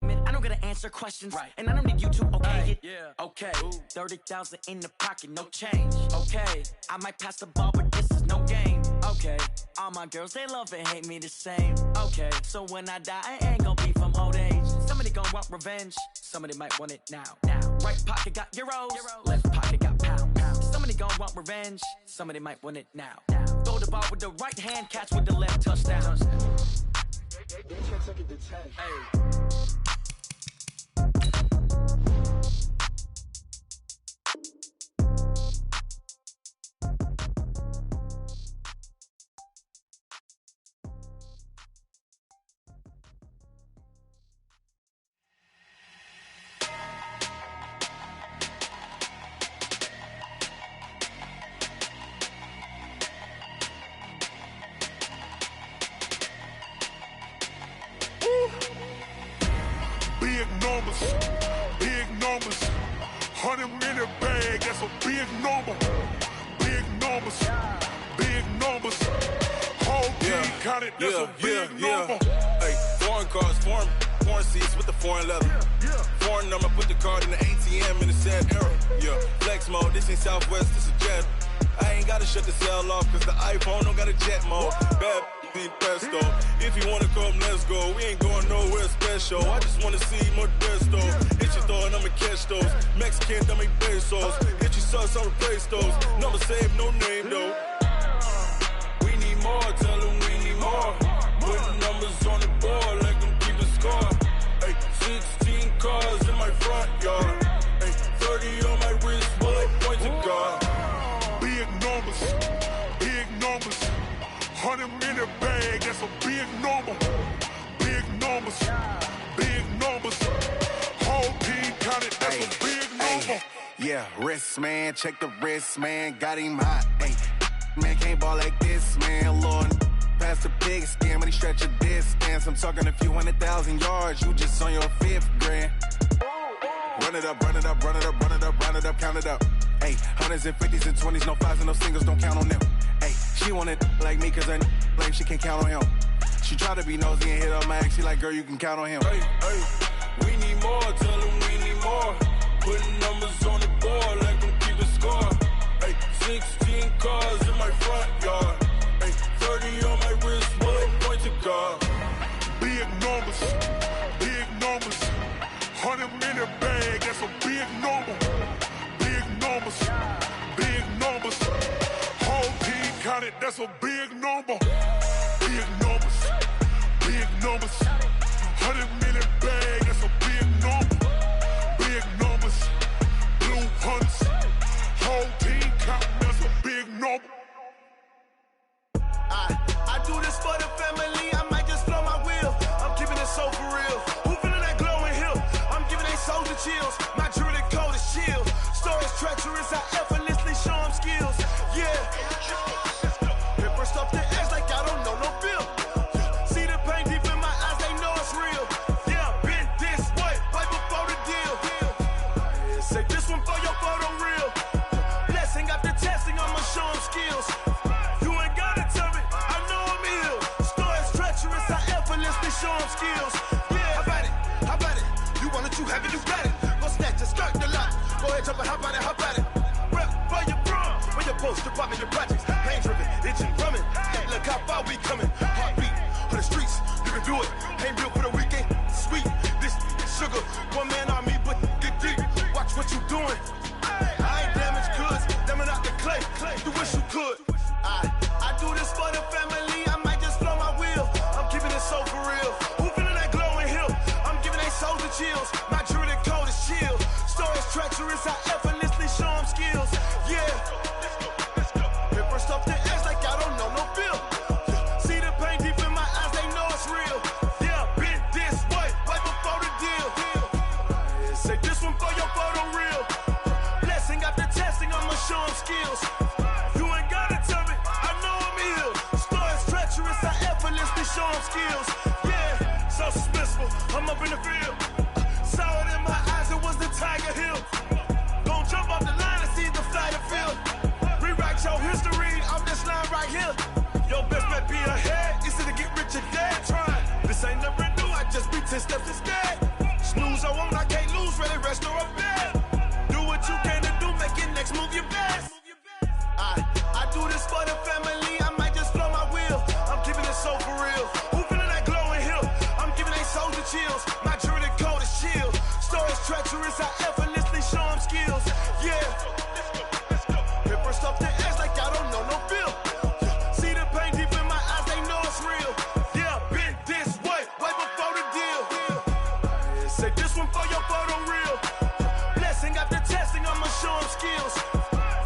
I don't gotta answer questions, right. And I don't need you to okay it. Yeah. Okay, 30,000 in the pocket, no change. Okay, I might pass the ball, but this is no game. Okay, all my girls, they love and hate me the same. Okay, so when I die, I ain't gonna be from old age. Somebody gon' want revenge, somebody might want it now. Right pocket got euros, left pocket got pounds. Somebody gon' want revenge, somebody might want it now. Throw the ball with the right hand, catch with the left, touchdown. They can't take it to 10. Hey. Big numbers, 100 in a bag, that's a big number. Big numbers, big numbers. Whole team counted, that's a big number. Hey, foreign cars, foreign seats with the foreign leather. Foreign number, put the card in the ATM in the sad era. Yeah, flex mode, this ain't Southwest, this a jet. I ain't gotta shut the cell off, cause the iPhone don't got a jet mode. Bad be pesto. If you wanna come, let's go. We ain't going nowhere special. I just wanna see more desto. Hit your thought, I'ma catch those. Mexican, dummy pesos. Hit your sus, I'll replace those. Number saved, no name though. We need more, tell them we need more. Putting numbers on the board like them keeping score. Hey, 16 cars in my front yard. Hey, 30 on my wrist, while I point to God. Big numbers, big numbers. 100 in a bag, that's a big number. Big numbers, big numbers. Whole team counted, that's a big number. Yeah, wrist man, check the wrist man, got him hot. Ay, man can't ball like this, man. Lord, past the pig skin, but he stretch a distance. I'm talking a few 100,000 yards, you just on your 5th grand. Run it up, run it up, run it up, run it up, run it up, count it up. Ay, hundreds and 50s and 20s, no 5s and no singles, don't count on them. Ay, she want it like me, cause her like she can't count on him. She try to be nosy and hit up my ex, she like, girl, you can count on him. Hey, hey, we need more, tell them we need more. Putting numbers on the board like them keeping score. Hey, 16 cars in my front yard. Hey, 30 on my wrist, while I point to God. Big numbers, big numbers. 100 in a bag, that's a big number. Big numbers, big numbers. Whole team counted, that's a big number. Big numbers, big numbers. 100 in a bag, that's a big number. Big numbers, blue hunts. Whole team counting, that's a big number. I do this for the family, I might just blow my wheel. I'm keeping it so for real. Who feeling that glowing hill? I'm giving they soldier chills. My jewelry code is chill. Stories treacherous, I effortlessly show them skills. Yeah. Hit first off the edge like I don't know no feel. See the pain deep in my eyes, they know it's real. Yeah, been this way, right before the deal. Say this one for your photo real. Blessing after testing, I'ma show them skills. You ain't gotta tell me, I know I'm ill. Stories treacherous, I effortlessly show them skills. Yeah, how about it? How about it? You want it, you have it, you got it. Go snatch it, skirt the lot. Go ahead, jump it, how about it, how about it? Rep for your brum, for your post, department, your projects. Pain driven, itching, drumming. Hey, look how far we coming. Heartbeat for the streets, you can do it. Ain't built for the weekend, sweet. This sugar, one man on me, but get deep. Watch what you doing. I ain't damaged goods, damn out the clay. You wish you could. I do this for the family, I might just blow my wheel. I'm keeping it so for real. Who feeling that glowing hill? I'm giving they soldier chills. My jewelry code is chill. Stories treacherous, I effortlessly show them skills. Yeah. Hit first off the edge like I don't know no feel. See the pain deep in my eyes, they know it's real. Yeah, been this way, right before the deal. Say this one for your photo real. Blessing after testing, I'ma show them skills. You ain't gotta tell me, I know I'm ill. Stories treacherous, I effortlessly show them skills. Yeah, so suspenseful, I'm up in the field. Saw it in my eyes, it was the Tiger Hill. Gon' jump off the line and see the flight of field. Rewrite your history off this line right here. Your best bet be ahead, easy to get rich or dead trying. This ain't never new, I just be 10 steps instead. so on, I can't lose, really rest or a bed. Do what you can to do, make your next move your best. I do this for the family, I might just blow my wheel. I'm keeping it so for real. Who feeling that glowing hill? I'm giving they soldier chills. My jewelry coat is chill. Stories treacherous, I effortlessly show them skills. Yeah. Hit first off the edge like I don't know no feel. See the pain deep in my eyes, they know it's real. Yeah, been this way before the deal. Say this one for your photo real. Blessing after testing, I'ma show them skills.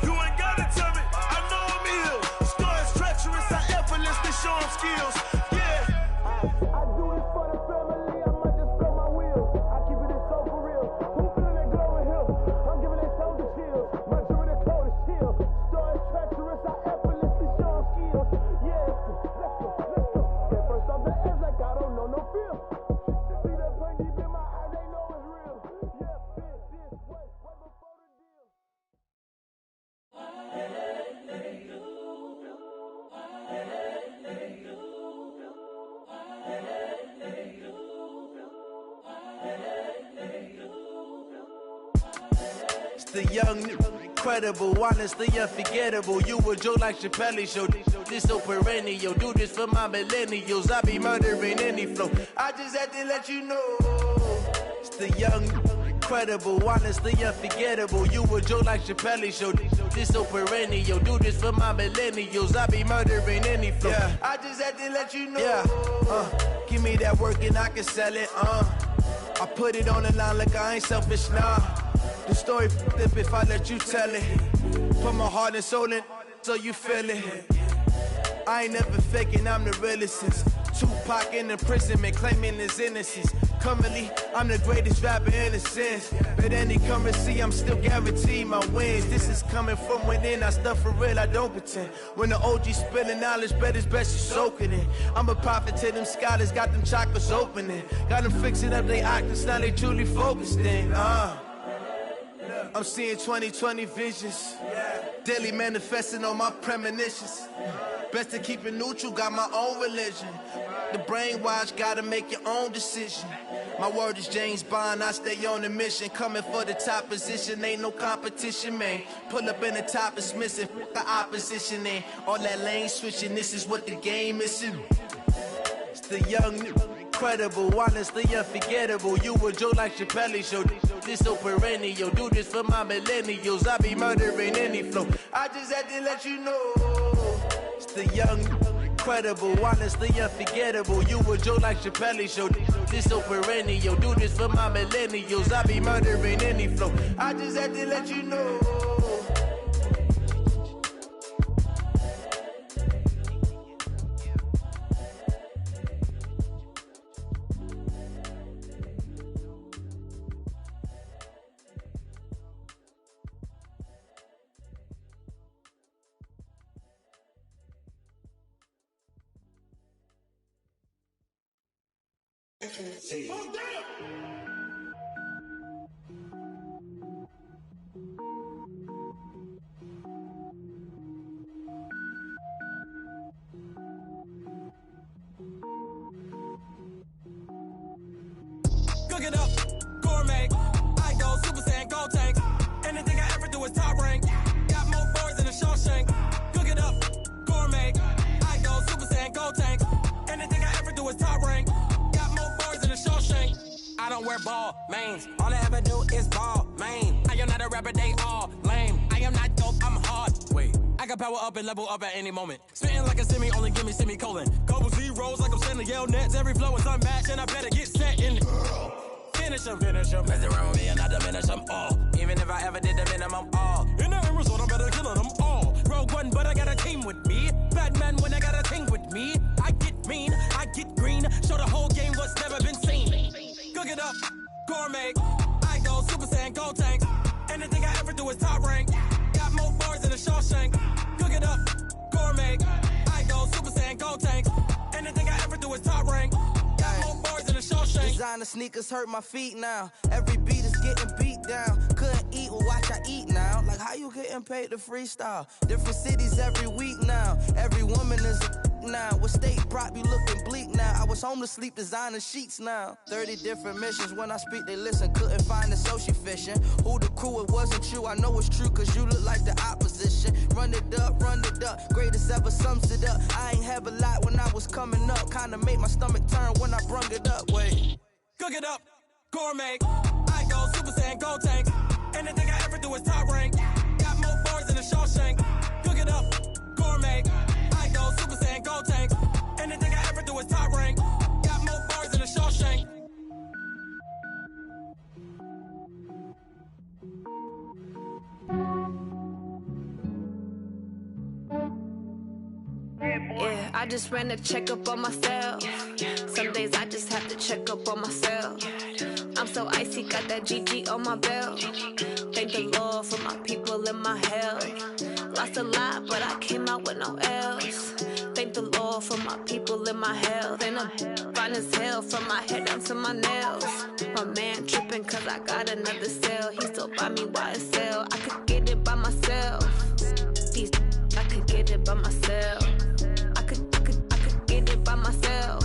You ain't gotta tell me, I know I'm ill. Stories treacherous, I effortlessly show them skills. Yeah. I do this for the family, I might just blow my wheel. I keep it so for real. Who feeling that glowing hill? I'm giving they soldier chills. My jewelry coat is chill. Stories treacherous, I effortlessly show them skills. Yeah, let's go. Hit first off the edge like I don't know no feel. See that pain deep in my eyes, they know it's real. Yeah, been this way before the deal. It's the young, incredible, honestly unforgettable. You a joke like Chappelle show. This so perennial. Do this for my millennials. I be murdering any flow. I just had to let you know. It's the young, incredible, honestly unforgettable. You a joke like Chappelle show. This so perennial. Do this for my millennials. I be murdering any flow. Yeah. I just had to let you know. Yeah. Give me that work and I can sell it. I put it on the line like I ain't selfish, nah. The story flip if I let you tell it. Put my heart and soul in so you feel it. I ain't never faking, I'm the realest since Tupac in imprisonment, claiming his innocence. Currently, I'm the greatest rapper in a sense. But any currency, I'm still guaranteed my wins. This is coming from within, I stuff for real, I don't pretend. When the OG spilling knowledge, bet it's best you soak it in. I'm a prophet to them scholars, got them chakras opening. Got them fixing up they octaves, now they truly focused in. I'm seeing 2020 visions. Daily manifesting on my premonitions. Best to keep it neutral, got my own religion. The brainwash, gotta make your own decision. My word is James Bond, I stay on the mission. Coming for the top position, ain't no competition, man. Pull up in the top, it's missing, the opposition ain't. All that lane switching, this is what the game is. It's the young, incredible, honestly unforgettable. You a joke like Chappelle show. This so perennial. Do this for my millennials. I be murdering any flow. I just had to let you know. It's the young, incredible, honestly unforgettable. You a joke like Chappelle show. This so perennial. Do this for my millennials. I be murdering any flow. I just had to let you know. Cook it up, gourmet. I go Super Saiyan, go tank. Anything I ever do is top rank. Got more boys than a Shawshank. Cook it up, gourmet. I go Super Saiyan, go tank. Anything I ever do is top rank. Got more boys than a Shawshank. I don't wear ball mains. All I ever do is ball main. I am not a rapper, they all lame. I am not dope, I'm hard. Wait, I can power up and level up at any moment. Spitting like a semi, only give me semicolon. Couple zeros like I'm sending yell nets. Every flow is unmatched and I better get set in it. Finish them. Mess around with me and I diminish them all. Even if I ever did the minimum all. In the end result, I'm better killing them all. Rogue One, but I got a team with me. Batman when I got a team with me. I get mean, I get green. Show the whole game what's never been seen. Cook it up, gourmet. I go Super Saiyan, go tank. Anything I ever do is top rank. Got more bars than a Shawshank. Cook it up, gourmet. I go Super Saiyan, go tank. Anything I ever do is top rank. Got more bars than a Shawshank. Designer sneakers hurt my feet now. Every beat is getting beat down. Couldn't eat, well watch I eat now. Like how you getting paid to freestyle? Different cities every week now. Every woman is a now. With state prop, you looking bleak now. I was homeless, sleep designing sheets now. 30 different missions, when I speak they listen. Couldn't find the social fishing. Who the crew, it wasn't you. I know it's true, cause you look like the opposition. Run it up, greatest ever sums it up. I ain't have a lot when I was coming up. Kinda made my stomach turn when I brung it up. Wait. Cook it up, gourmet. I go Super Saiyan, go tank. Anything I ever do is top rank. Got more bars than a Shawshank. Cook it up, gourmet. I go Super Saiyan, go tank. Anything I ever do is top rank. Got more bars than a Shawshank. Yeah, I just ran a checkup on myself. Some days I just have to check up on myself. I'm so icy, got that GG on my belt. Thank the Lord for my people and my health. Lost a lot, but I came out with no else. Thank the Lord for my people and my health. And I'm fine as hell from my head down to my nails. My man tripping cause I got another cell. He still buy me YSL. I could get it by myself. I could get it by myself. I could get it by myself.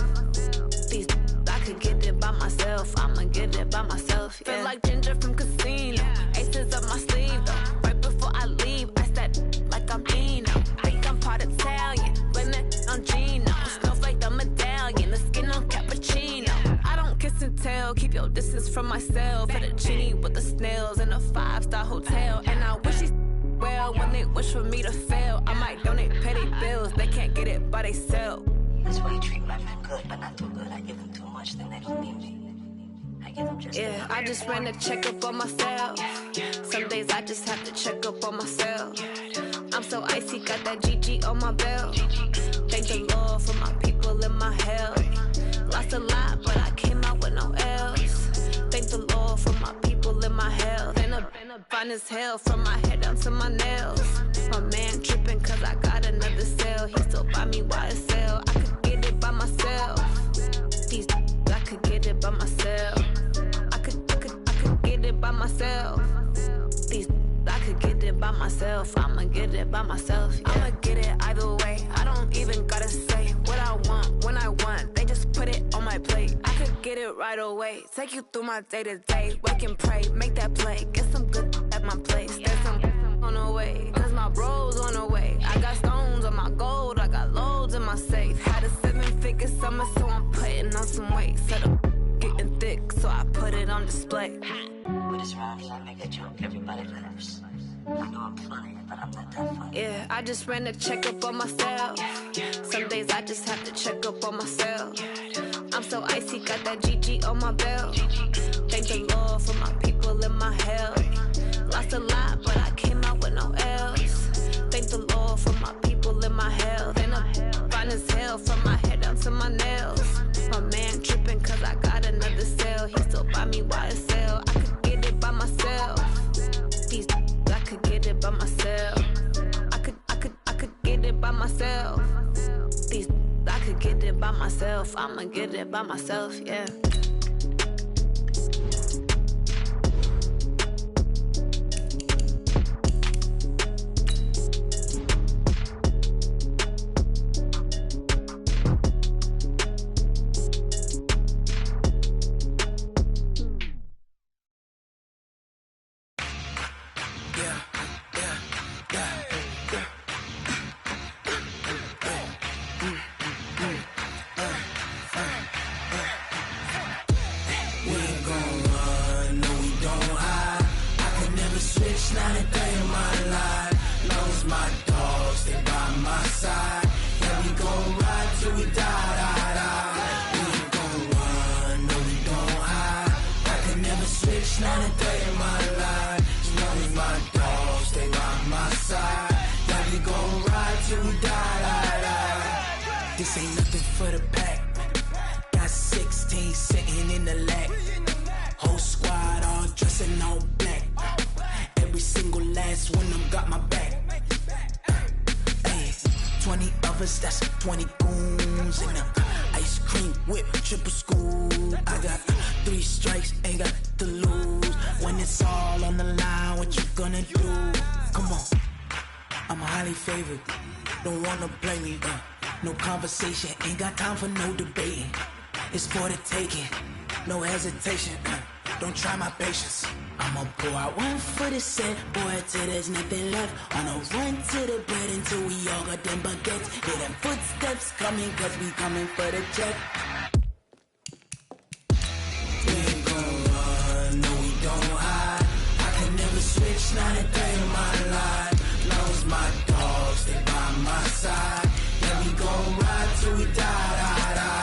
I could get it by myself. I'ma get it by myself. Yeah. Feel like Ginger from Casino. Aces up my sleeve though. Right before I leave, I said like I'm Dino. Think I'm part Italian. Blame it on Gino. Snowflake the medallion. The skin on cappuccino. I don't kiss and tell. Keep your distance from myself. At a genie with the snails in a 5-star hotel. And I wish he well when they wish for me to fail. I might donate petty bills. They can't get it by they self. That's why you treat my men good, but not too good. I give them too much, then they don't need me. I give them just yeah, I just ran a checkup on myself. Some days I just have to check up on myself. I'm so icy, got that GG on my belt. Thank the Lord for my people and my health. Lost a lot, but I came out with no else. Thank the Lord for my people and my health. And I'm fine as hell from my head down to my nails. My man tripping cause I got another cell. He still buy me YSL. I could get it by myself. I could get it by myself. I could get it by myself. I could get it by myself. I'ma get it by myself. Yeah. I'ma get it either way. I don't even gotta say what I want when I want. They just put it on my plate. I could get it right away. Take you through my day to day. Wake and pray, make that play. Get some good at my place. There's some on the way. Cause my bros on the way. I got stones on my gold. I got loads in my safe. Had a 7-figure summer, so I'm putting on some weight. Set up getting thick, so I put it on display. With this round, I make a joke. Everybody laughs. I know I'm funny, but I'm not that funny. Yeah, I just ran a checkup on myself. Some days I just have to check up on myself. I'm so icy, got that GG on my belt. Thank the Lord for my people and my health. Lost a lot, but I came out with no else. Thank the Lord for my people and my health. And I'm fine as hell from my head down to my nails. My man tripping cause I got another cell. He still buy me YSL. I could get it by myself. I could get it by myself. I could get it by myself. I could get it by myself. I'ma get it by myself, yeah. This ain't nothing for the pack. Got 16 sitting in the lap. Whole squad all dressing all black. Every single last one of them got my back. Hey, 20 of us, that's 20 goons in the ice cream whip, triple school. I got 3 strikes, ain't got to lose. When it's all on the line, what you gonna do? Come on, I'm highly favored. Don't wanna blame me, No conversation, ain't got time for no debating. It's for the taking, no hesitation. Don't try my patience. I'ma pour out one for the set, boy, till there's nothing left. On a run to the bed until we all got them baguettes. Hear them footsteps coming, cause we coming for the check. We ain't gon' run, no we don't hide. I can never switch, not a day in my life. Long as my dogs, they by my side. Yeah, we gon' ride till we die, die, die.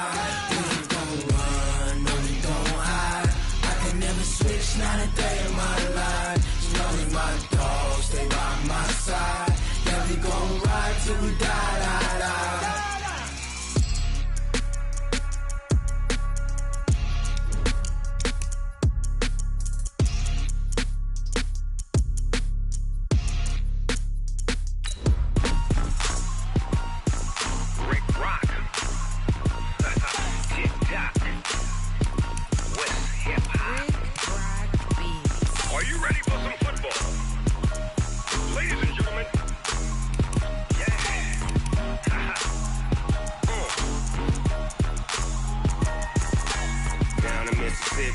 We ain't gon' run, no we don't hide. I can never switch, not a day in my life. As long as my dogs, they by my side. Yeah, we gon' ride till we die, die, die.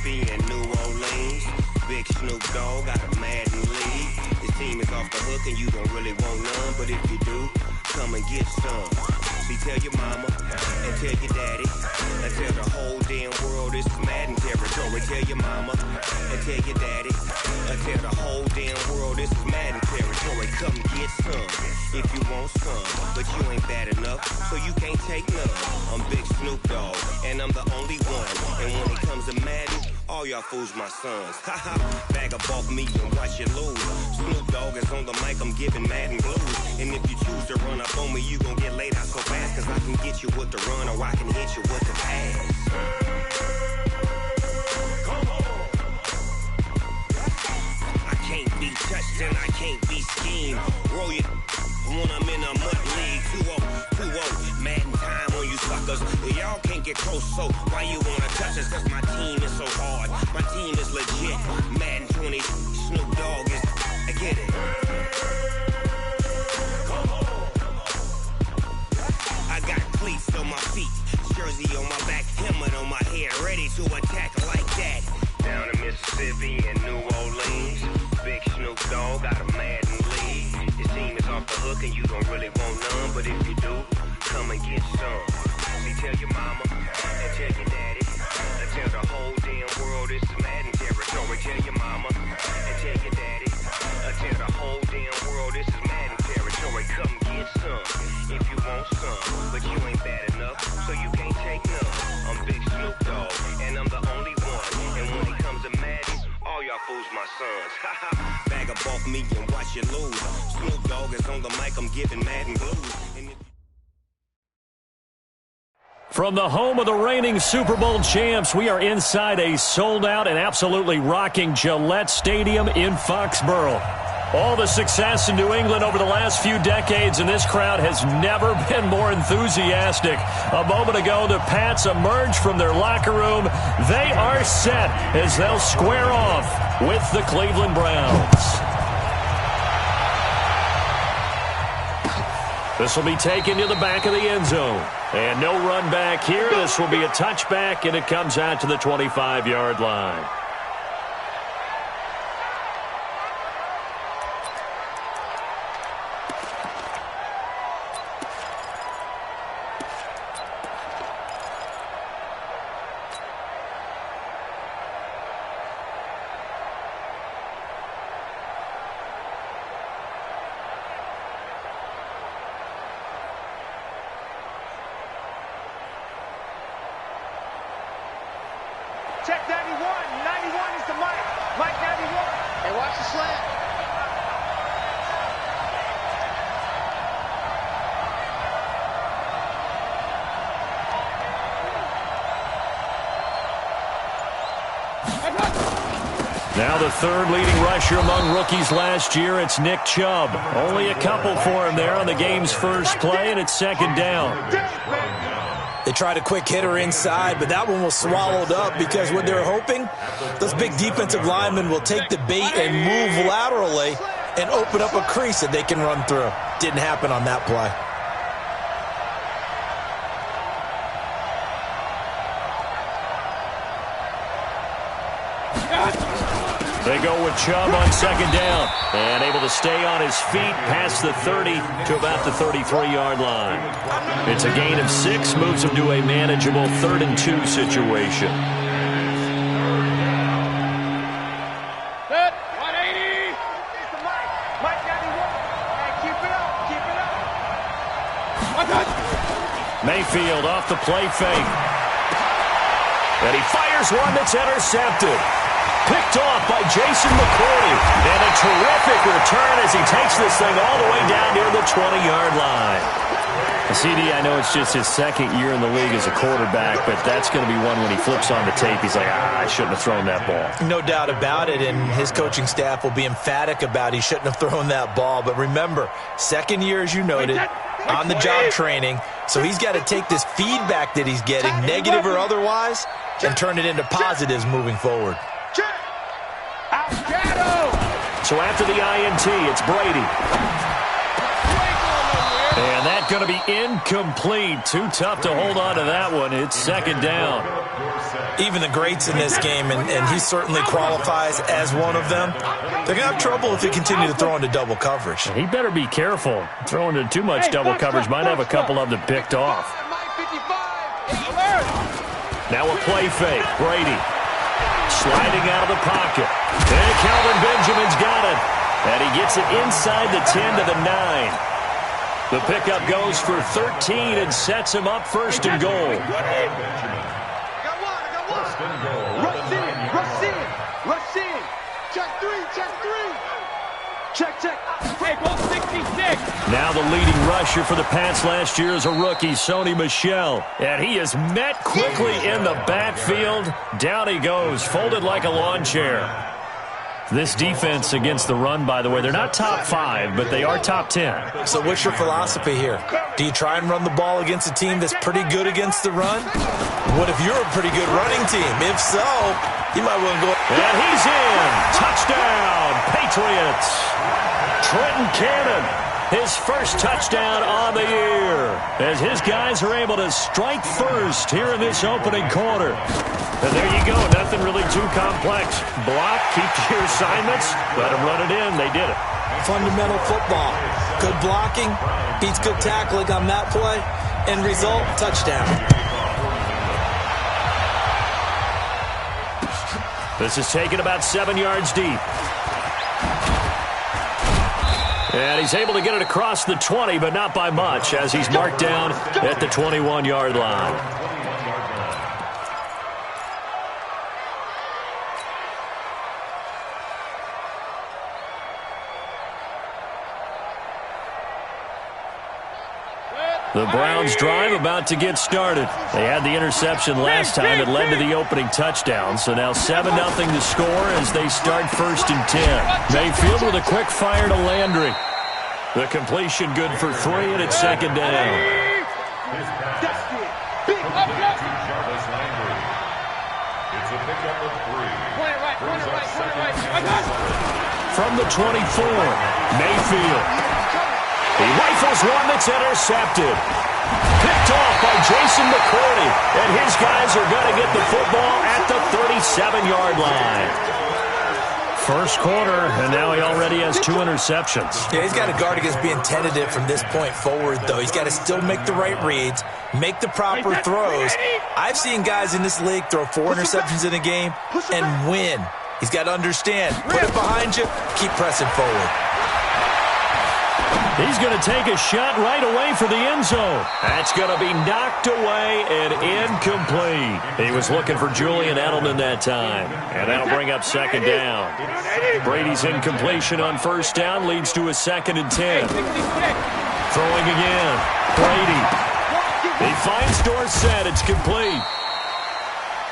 And New Orleans, big Snoop Dogg got a Madden league. His team is off the hook and you don't really want none, but if you do, come and get some. See, tell your mama and tell your daddy and tell the whole damn world this is Madden territory. Tell your mama and tell your daddy and tell the whole damn world this is Madden territory. Come get some if you want some, but you ain't bad enough, so you can't take none. I'm Big Snoop Dogg and I'm the only one, and when it comes to Madden, all y'all fools my sons. Haha, bag up off me and watch you lose. Snoop Dogg is on the mic, I'm giving Madden blues. And if you choose to run up on me, you gon' get laid out so fast, cause I can get you with the run or I can hit you with the pass. I can't be touched and I can't be schemed. Roll you when I'm in a mud league. 2-0, Madden time on you suckers. Y'all can't get close, so why you wanna touch us? Cause my team is so hard, my team is legit. Madden 20, Snoop Dogg is, I get it. I got cleats on my feet, jersey on my back, helmet on my head, ready to attack like that. Down in Mississippi and New Orleans, big Snoop Dogg got a Madden league. His team is off the hook and you don't really want none, but if you do, come and get some. See, tell your mama and tell your daddy and tell the whole damn world this is Madden territory. Tell your mama and tell your daddy and tell the whole damn world this is Madden territory. Come get some if you want some, but you ain't bad enough, so you can't take none. I'm Big Snoop Dogg and I'm the only one, and when it comes to Madden, all y'all fools my sons. Haha, bag up off me and watch you lose. Snoop Dogg is on the mic, I'm giving Madden blues. From the home of the reigning Super Bowl champs, we are inside a sold-out and absolutely rocking Gillette Stadium in Foxborough. All the success in New England over the last few decades, and this crowd has never been more enthusiastic. A moment ago, the Pats emerged from their locker room. They are set as they'll square off with the Cleveland Browns. This will be taken to the back of the end zone. And no run back here. This will be a touchback, and it comes out to the 25-yard line. Check 91. 91 is the Mike. Mike 91. Hey, watch the slant. Now the third leading rusher among rookies last year, it's Nick Chubb. Only a couple for him there on the game's first play, and it's second down. They tried a quick hitter inside, but that one was swallowed up because what they're hoping, those big defensive linemen will take the bait and move laterally and open up a crease that they can run through. Didn't happen on that play. They go with Chubb on second down. And able to stay on his feet past the 30 to about the 33-yard line. It's a gain of 6, moves him to a manageable 3rd and 2 situation. Good. 180. Mike 91. Hey, keep it up. Keep it up. Mayfield off the play fake. And he fires one that's intercepted. Picked off by Jason McCourty. And a terrific return as he takes this thing all the way down near the 20-yard line. CD, I know it's just his 2nd year in the league as a quarterback, but that's going to be one when he flips on the tape, he's like, I shouldn't have thrown that ball. No doubt about it, and his coaching staff will be emphatic about he shouldn't have thrown that ball. But remember, 2nd year, as you noted, on-the-job training, so he's got to take this feedback that he's getting, negative or otherwise, and turn it into positives moving forward. So after the INT, it's Brady. And that's going to be incomplete. Too tough to hold on to that one. It's 2nd down. Even the greats in this game, and he certainly qualifies as one of them, they're going to have trouble if they continue to throw into double coverage. He better be careful. Throwing into too much double coverage might have a couple of them picked off. Now a play fake. Brady sliding out of the pocket. And Calvin Benjamin's got it. And he gets it inside the 10 to the 9. The pickup goes for 13 and sets him up 1st and goal. Rush in. Check 3. Check. Hey, ball 66. Now the leading rusher for the Pats last year is a rookie, Sony Michel. And he is met quickly in the backfield. Down he goes, folded like a lawn chair. This defense against the run, by the way, they're not top 5, but they are top 10. So what's your philosophy here? Do you try and run the ball against a team that's pretty good against the run? What if you're a pretty good running team? If so, you might want to go. And he's in. Touchdown, Patriots. Trenton Cannon, his first touchdown on the year, as his guys are able to strike first here in this opening quarter. And there you go, nothing really too complex. Block, keep to your assignments, let them run it in. They did it. Fundamental football. Good blocking, beats good tackling on that play, end result, touchdown. This is taken about 7 yards deep. And he's able to get it across the 20, but not by much, as he's marked down at the 21-yard line. The Browns' drive about to get started. They had the interception last time that led to the opening touchdown. So now 7-0 to score as they start 1st and 10. Mayfield with a quick fire to Landry. The completion good for 3, and it's 2nd down. From the 24, Mayfield. He rifles one that's intercepted. Picked off by Jason McCourty. And his guys are going to get the football at the 37-yard line. First quarter, and now he already has 2 interceptions. Yeah, he's got to guard against being tentative from this point forward, though. He's got to still make the right reads, make the proper throws. I've seen guys in this league throw 4 interceptions in a game and win. He's got to understand, put it behind you, keep pressing forward. He's going to take a shot right away for the end zone. That's going to be knocked away and incomplete. He was looking for Julian Edelman that time. And that'll bring up 2nd down. Brady's incompletion on 1st down leads to a 2nd and 10. Throwing again. Brady. He finds Dorsett. It's complete.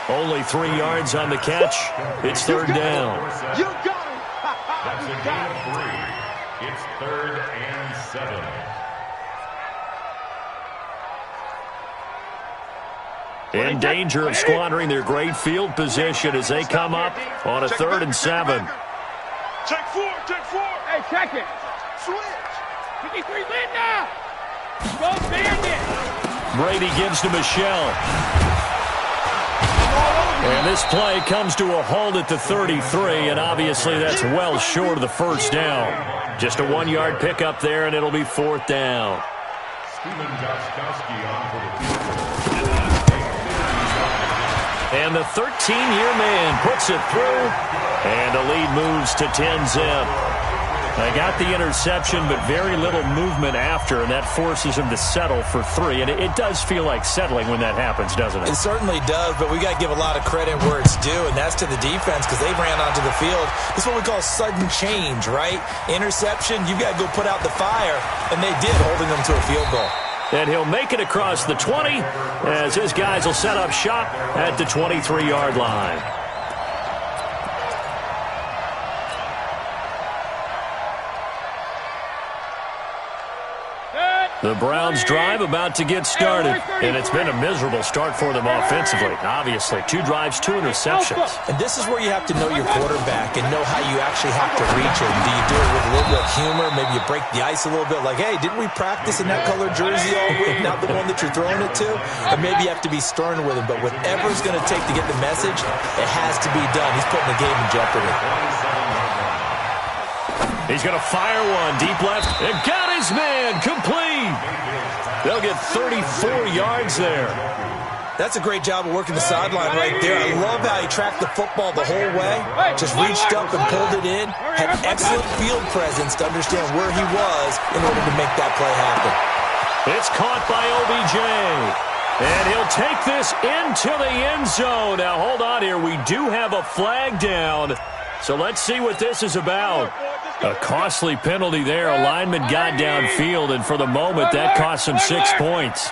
Only 3 yards on the catch. It's 3rd down. You got it. That's a gain of 3. It's 3rd and 7. In danger of squandering their great field position as they come up on a 3rd and 7. Check 4. Hey, check it. Switch. 53 lead now. Go Bandit. Brady gives to Michel. And this play comes to a halt at the 33, and obviously that's well short of the first down. Just a 1-yard pickup there, and it'll be 4th down. And the 13-year man puts it through, and the lead moves to 10-zip. They got the interception, but very little movement after, and that forces him to settle for 3. And it does feel like settling when that happens, doesn't it? It certainly does, but we got to give a lot of credit where it's due, and that's to the defense because they ran onto the field. This is what we call sudden change, right? Interception, you've got to go put out the fire, and they did, holding them to a field goal. And he'll make it across the 20 as his guys will set up shop at the 23-yard line. The Browns drive about to get started, and it's been a miserable start for them offensively. Obviously, 2 drives, 2 interceptions. And this is where you have to know your quarterback and know how you actually have to reach him. Do you do it with a little bit of humor? Maybe you break the ice a little bit like, hey, didn't we practice in that colored jersey all week, not the one that you're throwing it to? Or maybe you have to be stern with him, but whatever it's going to take to get the message, it has to be done. He's putting the game in jeopardy. He's going to fire one deep left and got his man complete. They'll get 34 yards there. That's a great job of working the sideline right there. I love how he tracked the football the whole way, just reached up and pulled it in, had excellent field presence to understand where he was in order to make that play happen. It's caught by OBJ. And he'll take this into the end zone. Now, hold on here. We do have a flag down. So let's see what this is about. A costly penalty there. A lineman got downfield, and for the moment, that cost him 6 points.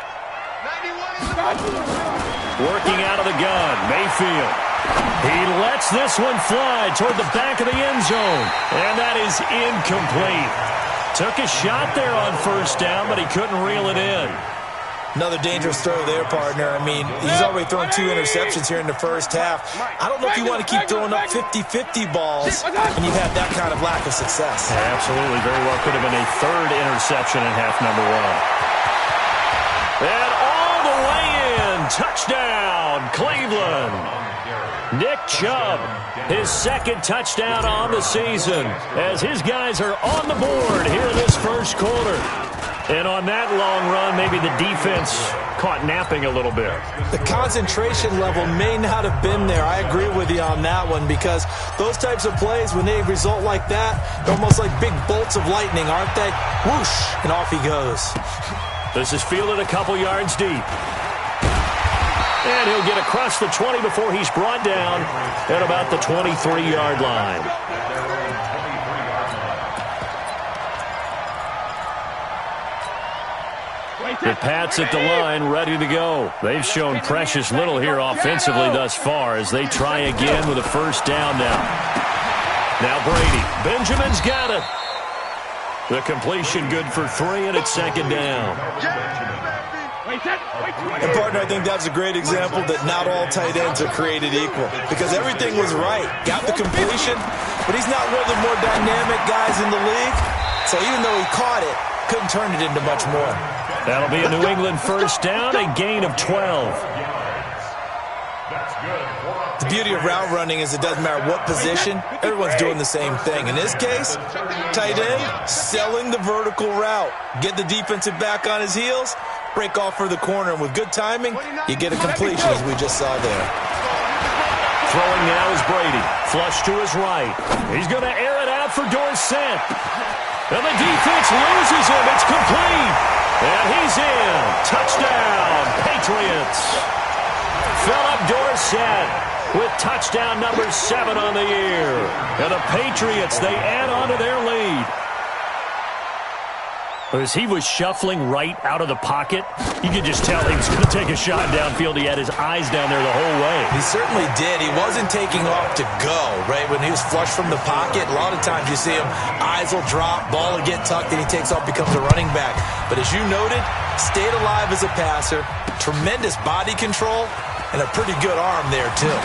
Working out of the gun, Mayfield. He lets this one fly toward the back of the end zone, and that is incomplete. Took a shot there on first down, but he couldn't reel it in. Another dangerous throw there, partner. I mean, he's already thrown 2 interceptions here in the first half. I don't know if you want to keep throwing up 50-50 balls when you've had that kind of lack of success. Yeah, absolutely. Very well could have been a 3rd interception in half number 1. And all the way in. Touchdown, Cleveland. Nick Chubb, his 2nd touchdown on the season as his guys are on the board here in this first quarter. And on that long run, maybe the defense caught napping a little bit. The concentration level may not have been there. I agree with you on that one because those types of plays, when they result like that, they're almost like big bolts of lightning, aren't they? Whoosh, and off he goes. This is fielded a couple yards deep. And he'll get across the 20 before he's brought down at about the 23-yard line. The Pats at the line, ready to go. They've shown precious little here offensively thus far as they try again with a first down now. Now Brady. Benjamin's got it. The completion good for 3, and it's 2nd down. And, partner, I think that's a great example that not all tight ends are created equal because everything was right. Got the completion, but he's not one of the more dynamic guys in the league. So even though he caught it, couldn't turn it into much more. That'll be a New England first down, a gain of 12. The beauty of route running is it doesn't matter what position, everyone's doing the same thing. In this case, tight end, selling the vertical route. Get the defensive back on his heels, break off for the corner, and with good timing, you get a completion as we just saw there. Throwing now is Brady. Flush to his right. He's going to air it out for Dorsett. And the defense loses him. It's complete. And he's in. Touchdown, Patriots. Philip Dorsett with touchdown number 7 on the year. And the Patriots, they add on to their lead. As he was shuffling right out of the pocket, you could just tell he was going to take a shot downfield. He had his eyes down there the whole way. He certainly did. He wasn't taking off to go, right? When he was flush from the pocket, a lot of times you see him, eyes will drop, ball will get tucked, and he takes off, becomes a running back. But as you noted, stayed alive as a passer, tremendous body control, and a pretty good arm there, too.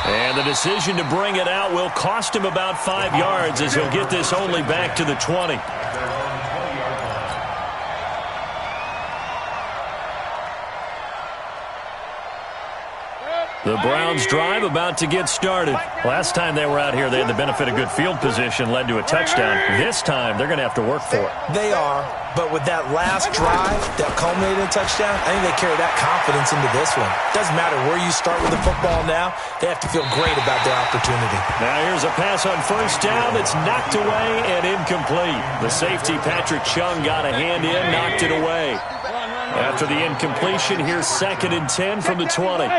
And the decision to bring it out will cost him about 5 yards as he'll get this only back to the 20. The Browns drive about to get started. Last time they were out here, they had the benefit of good field position, led to a touchdown. This time, they're going to have to work for it. They are, but with that last drive that culminated in a touchdown, I think they carry that confidence into this one. Doesn't matter where you start with the football now, they have to feel great about their opportunity. Now here's a pass on first down that's knocked away and incomplete. The safety, Patrick Chung, got a hand in, knocked it away. After the incompletion, here's 2nd and 10 from the 20.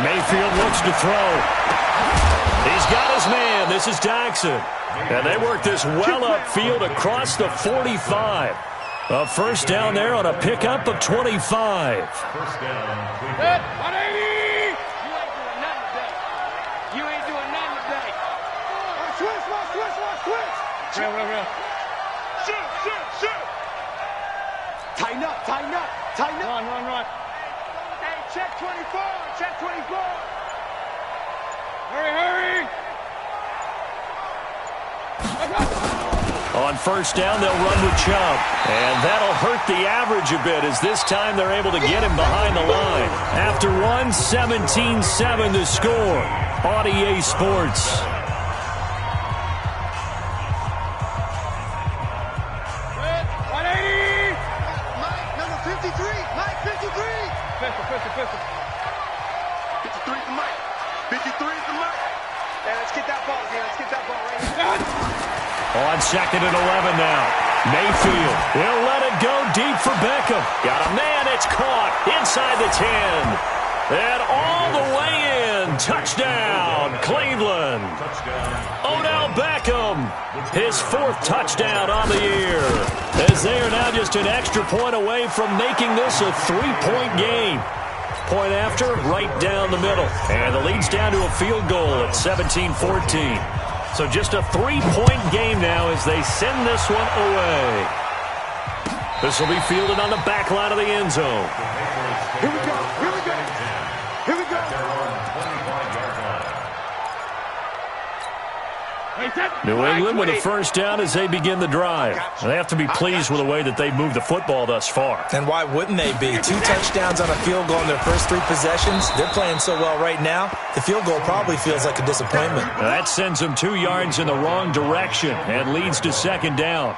Mayfield looks to throw. He's got his man. This is Jackson. And they work this well upfield across the 45. A first down there on a pickup of 25. First down. 180! You ain't doing nothing today. Switch. Real. Shoot. Tighten up. Run. Hey, check 24. Hurry. On first down, they'll run with Chubb. And that'll hurt the average a bit as this time they're able to get him behind the line. After one, 17-7 to score on EA Sports. On 2nd and 11 now. Mayfield, he'll let it go deep for Beckham. Got a man, it's caught inside the 10. And all the way in. Touchdown, Cleveland. Odell Beckham, his 4th touchdown on the year. As they are now just an extra point away from making this a 3-point game. Point after, right down the middle. And the lead's down to a field goal at 17-14. So just a 3-point game now as they send this one away. This will be fielded on the back line of the end zone. Here we go. New England with a first down as they begin the drive. They have to be pleased with the way that they moved the football thus far. And why wouldn't they be? 2 touchdowns on a field goal in their first 3 possessions. They're playing so well right now, the field goal probably feels like a disappointment. That sends them 2 yards in the wrong direction and leads to 2nd down.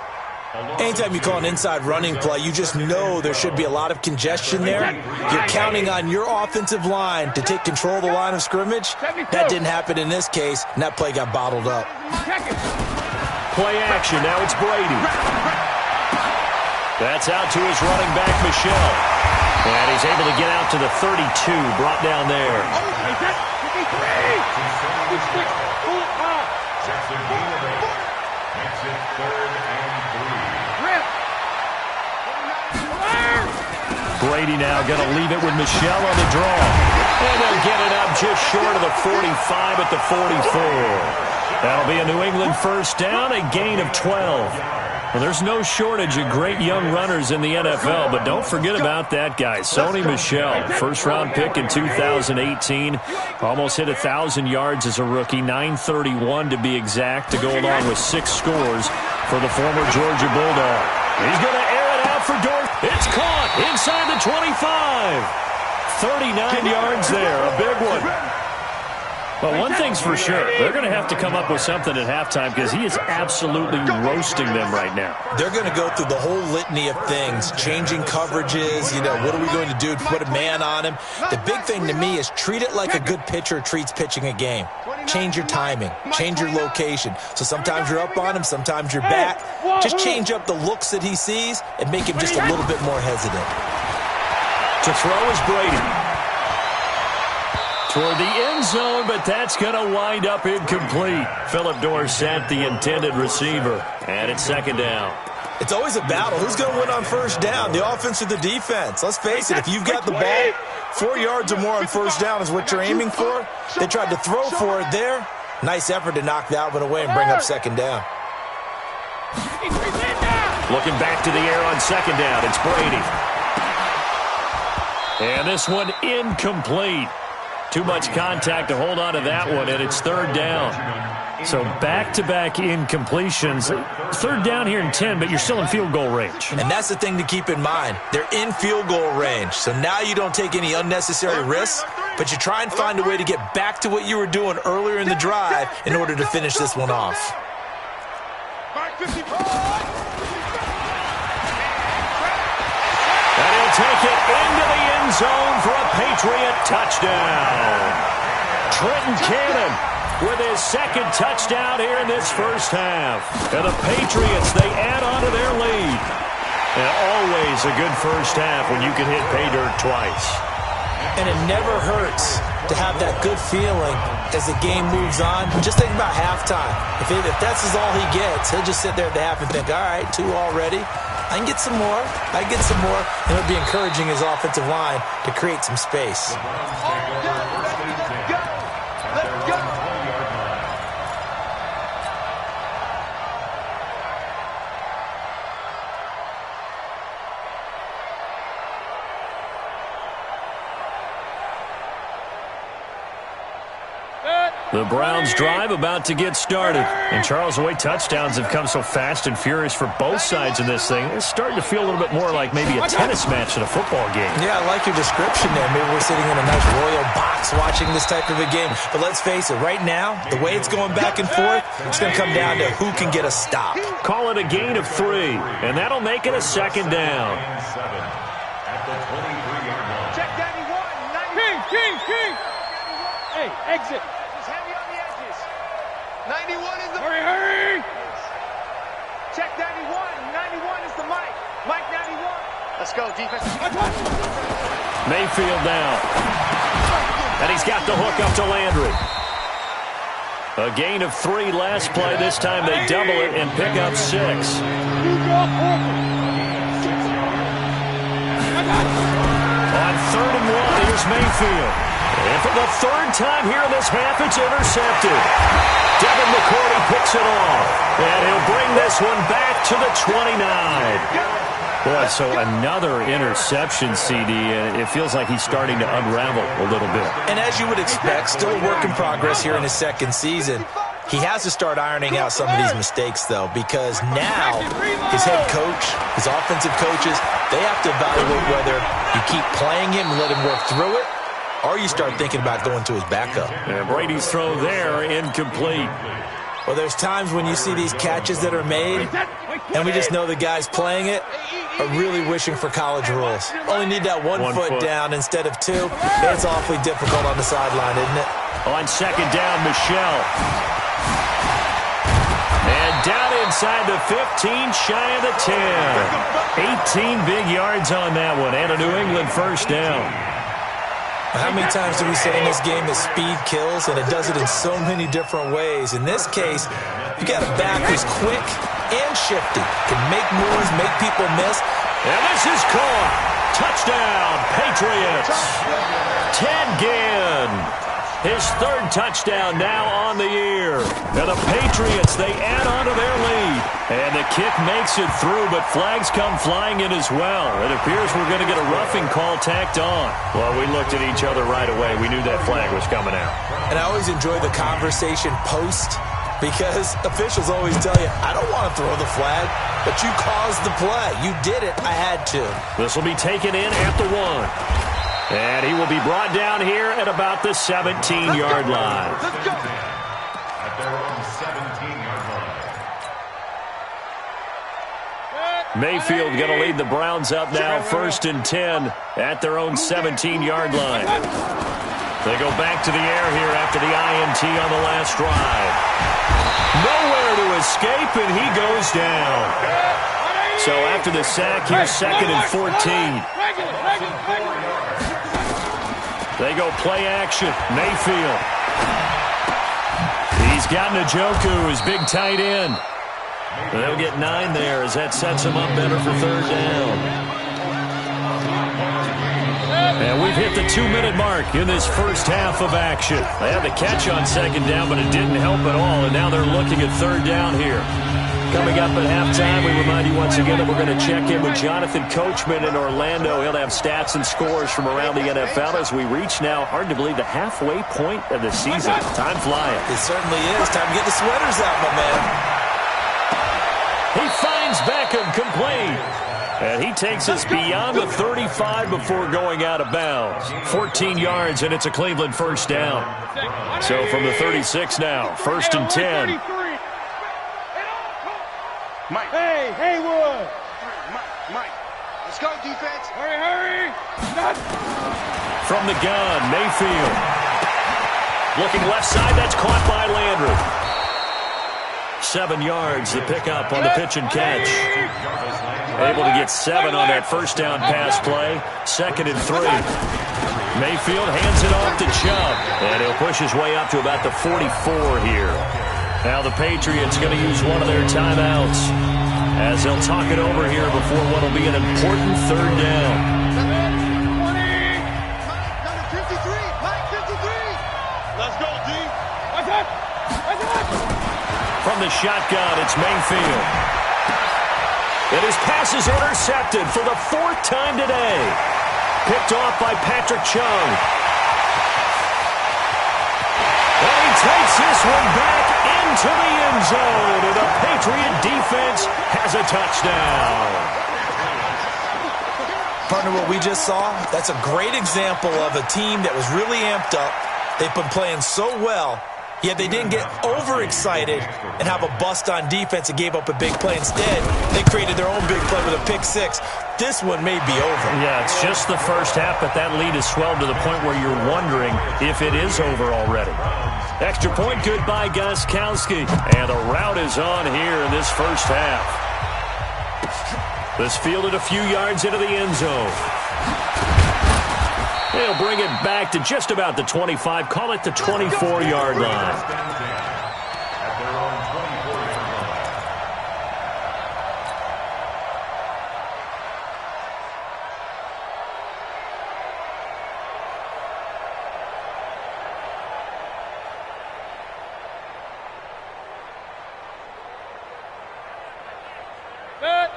Anytime you call an inside running play, you just know there should be a lot of congestion there. You're counting on your offensive line to take control of the line of scrimmage. That didn't happen in this case, and that play got bottled up. Play action. Now it's Brady. That's out to his running back, Michelle. And he's able to get out to the 32, brought down there. Brady now going to leave it with Michelle on the draw. And they'll get it up just short of the 45 at the 44. That'll be a New England first down, a gain of 12. Well, there's no shortage of great young runners in the NFL, but don't forget about that guy, Sony Michel. First-round pick in 2018. Almost hit 1,000 yards as a rookie, 931 to be exact, to go along with 6 scores for the former Georgia Bulldog. He's going to air it out for Dorf. It's caught inside the 25. 39 yards there, a big one. Well, one thing's for sure. They're going to have to come up with something at halftime because he is absolutely roasting them right now. They're going to go through the whole litany of things, changing coverages, what are we going to do to put a man on him? The big thing to me is treat it like a good pitcher treats pitching a game. Change your timing, change your location. So sometimes you're up on him, sometimes you're back. Just change up the looks that he sees and make him just a little bit more hesitant. To throw is Brady. Toward the end zone, but that's going to wind up incomplete. Philip Dorsett, the intended receiver. And it's 2nd down. It's always a battle. Who's going to win on first down, the offense or the defense? Let's face it, if you've got the ball, 4 yards or more on first down is what you're aiming for. They tried to throw for it there. Nice effort to knock that one away and bring up 2nd down. Looking back to the air on 2nd down, it's Brady. And this one incomplete. Too much contact to hold on to that one, and it's 3rd down. So back-to-back incompletions. Third down here in 10, but you're still in field goal range. And that's the thing to keep in mind. They're in field goal range. So now you don't take any unnecessary risks, but you try and find a way to get back to what you were doing earlier in the drive in order to finish this one off. And he'll take it into the end zone for a Patriot touchdown. Trenton Cannon with his second touchdown here in this first half. And the Patriots, they add on to their lead. And always a good first half when you can hit pay dirt twice. And it never hurts to have that good feeling as the game moves on. Just think about halftime. If that's all he gets, he'll just sit there at the half and think, all right, 2 already. I can get some more. I can get some more. And it'll be encouraging his offensive line to create some space. The Browns drive about to get started. And Charles, the way touchdowns have come so fast and furious for both sides of this thing, it's starting to feel a little bit more like maybe a tennis match than a football game. Yeah, I like your description there. Maybe we're sitting in a nice royal box watching this type of a game. But let's face it, right now, the way it's going back and forth, it's going to come down to who can get a stop. Call it a gain of 3, and that'll make it a second down. Check 91. King. Hey, exit. 91 is the... Hurry! Check 91. 91 is the Mike. Mike 91. Let's go, defense. Mayfield now. And he's got the hook up to Landry. A gain of 3 last play. This time they double it and pick up 6. On 3rd and 1, here's Mayfield. And for the 3rd time here in this half, it's intercepted. Devin McCourty picks it off. And he'll bring this one back to the 29. Boy, so another interception, CD, and it feels like he's starting to unravel a little bit. And as you would expect, still a work in progress here in his second season. He has to start ironing out some of these mistakes, though, because now his head coach, his offensive coaches, they have to evaluate whether you keep playing him and let him work through it, or you start thinking about going to his backup. And Brady's throw there, incomplete. Well, there's times when you see these catches that are made, and we just know the guys playing it are really wishing for college rules. Only need that one foot down instead of 2. It's awfully difficult on the sideline, isn't it? On second down, Michelle. And down inside the 15, shy of the 10. 18 big yards on that one, and a New England first down. How many times do we say in this game that speed kills, and it does it in so many different ways? In this case, you got a back who's quick and shifty, can make moves, make people miss. And this is caught. Touchdown, Patriots. Ted Ginn. His 3rd touchdown now on the year. And the Patriots, they add on to their lead. And the kick makes it through, but flags come flying in as well. It appears we're going to get a roughing call tacked on. Well, we looked at each other right away. We knew that flag was coming out. And I always enjoy the conversation post, because officials always tell you, I don't want to throw the flag, but you caused the play. You did it. I had to. This will be taken in at the 1. And he will be brought down here at about the 17-yard line. Let's go. At their own 17-yard line. Mayfield going to lead the Browns up now, 1st and 10 at their own 17-yard line. They go back to the air here after the INT on the last drive. Nowhere to escape, and he goes down. So after the sack, here's 2nd and 14. They go play action. Mayfield. He's got Njoku, his big tight end. They'll get 9 there as that sets him up better for 3rd down. And we've hit the 2-minute mark in this first half of action. They had the catch on 2nd down, but it didn't help at all, and now they're looking at 3rd down here. Coming up at halftime, we remind you once again that we're going to check in with Jonathan Coachman in Orlando. He'll have stats and scores from around the NFL as we reach now, hard to believe, the halfway point of the season. Time flying. It certainly is. Time to get the sweaters out, my man. He finds Beckham complete. And he takes us beyond the 35 before going out of bounds. 14 yards, and it's a Cleveland first down. So from the 36 now, 1st and 10. Mike. Hey, Haywood. Mike. Let's go, defense. Hurry. From the gun, Mayfield. Looking left side, that's caught by Landry. 7 yards, the pickup on the pitch and catch. Able to get 7 on that first down pass play. 2nd and 3. Mayfield hands it off to Chubb. And he'll push his way up to about the 44 here. Now the Patriots going to use one of their timeouts as they'll talk it over here before what will be an important 3rd down. Number 53. Mike 53. Let's go, D. What's up? From the shotgun, it's Mayfield. And his pass is intercepted for the 4th time today. Picked off by Patrick Chung. And he takes this one back into the end zone. And the Patriot defense has a touchdown. Partner, what we just saw, that's a great example of a team that was really amped up. They've been playing so well. Yet they didn't get overexcited and have a bust on defense and gave up a big play. Instead, they created their own big play with a pick 6. This one may be over. Yeah, it's just the first half, but that lead has swelled to the point where you're wondering if it is over already. Extra point, good by Gostkowski. And the route is on here in this first half. This fielded a few yards into the end zone. They'll bring it back to just about the 25, call it the 24-yard line.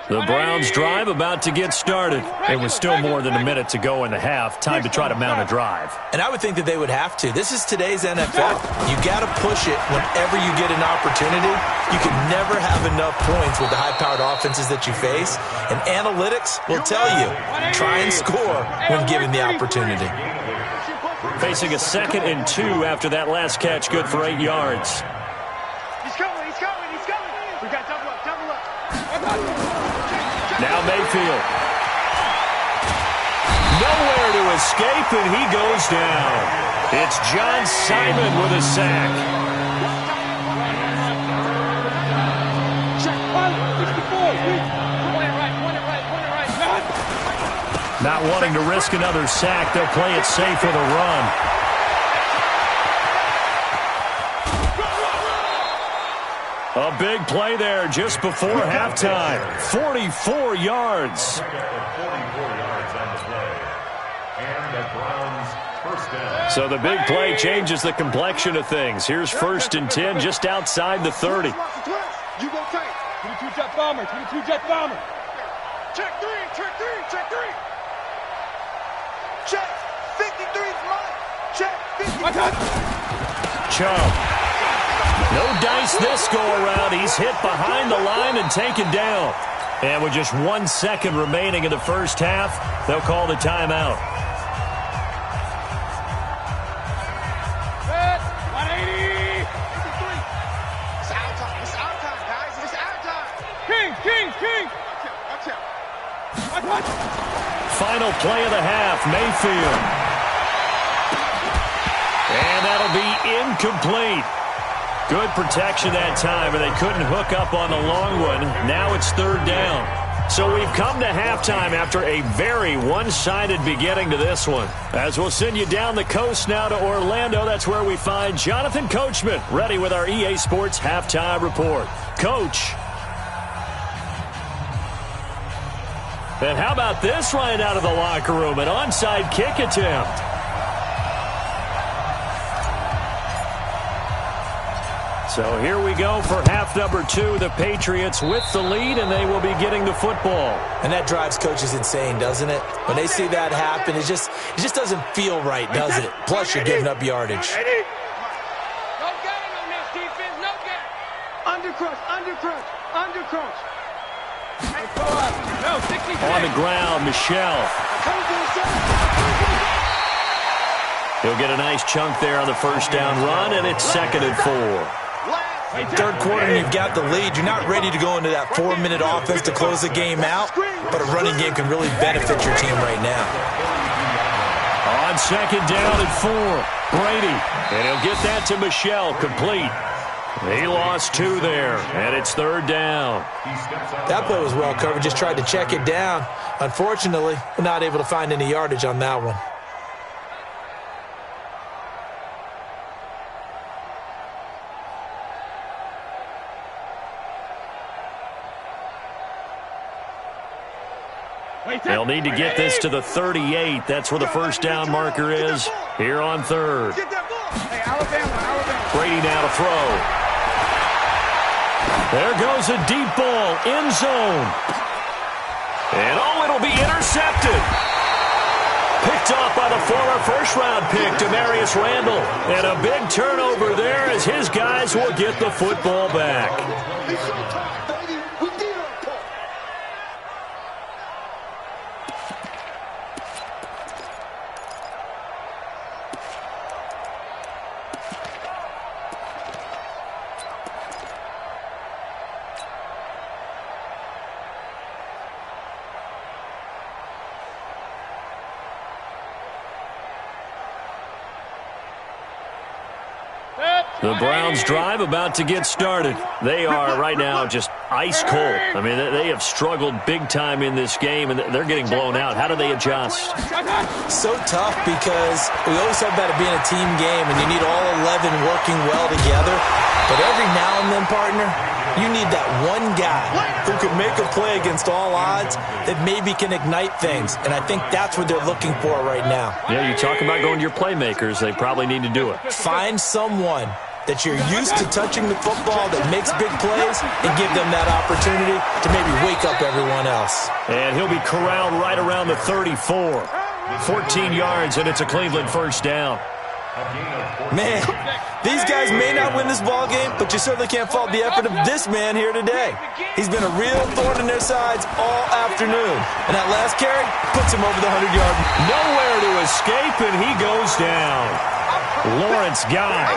The Browns drive about to get started. It was still more than a minute to go in the half. Time to try to mount a drive. And I would think that they would have to. This is today's NFL. You got to push it whenever you get an opportunity. You can never have enough points with the high-powered offenses that you face. And analytics will tell you, try and score when given the opportunity. Facing a 2nd and 2 after that last catch, good for 8 yards. He's coming. We got double up. Now Mayfield. Nowhere to escape, and he goes down. It's John Simon with a sack. Not wanting to risk another sack, they'll play it safe with a run. A big play there just before halftime. 44 yards. So the big play changes the complexion of things. Here's 1st and 10 just outside the 30. You go tight. 22-jet bomber. Check 3. Check 53's mine. Check 53. Chubb. No dice this go-around. He's hit behind the line and taken down. And with just 1 second remaining in the first half, they'll call the timeout. Set. 180. 53. It's out time, guys. It's out time. King. Watch out. Final play of the half, Mayfield. And that'll be incomplete. Good protection that time, and they couldn't hook up on the long one. Now it's 3rd down. So we've come to halftime after a very one-sided beginning to this one. As we'll send you down the coast now to Orlando, that's where we find Jonathan Coachman, ready with our EA Sports Halftime Report. Coach. And how about this right out of the locker room? An onside kick attempt. So here we go for half number 2. The Patriots with the lead, and they will be getting the football. And that drives coaches insane, doesn't it? When they see that happen, it just doesn't feel right, does it? Plus, you're giving up yardage. No game on this defense, no game. Undercrunch. No, 60. On the ground, Michelle. He'll get a nice chunk there on the first down run, and it's 2nd and 4. Third quarter, and you've got the lead. You're not ready to go into that 4-minute offense to close the game out, but a running game can really benefit your team right now. On 2nd down and 4, Brady, and he'll get that to Michelle, complete. He lost 2 there, and it's 3rd down. That play was well covered, just tried to check it down. Unfortunately, we're not able to find any yardage on that one. They'll need to get this to the 38. That's where the first down marker is here on 3rd. Brady now to throw. There goes a deep ball, end zone. And it'll be intercepted. Picked off by the former first-round pick, Demarius Randall. And a big turnover there as his guys will get the football back. The Browns drive about to get started. They are right now just ice cold. I mean, they have struggled big time in this game, and they're getting blown out. How do they adjust? So tough because we always talk about it being a team game, and you need all 11 working well together. But every now and then, partner, you need that one guy who can make a play against all odds that maybe can ignite things. And I think that's what they're looking for right now. Yeah, you talk about going to your playmakers. They probably need to do it. Find someone that you're used to touching the football that makes big plays and give them that opportunity to maybe wake up everyone else. And he'll be corralled right around the 34. 14 yards, and it's a Cleveland first down. Man, these guys may not win this ball game, but you certainly can't fault the effort of this man here today. He's been a real thorn in their sides all afternoon. And that last carry puts him over the 100-yard. Nowhere to escape, and he goes down. Lawrence Guy.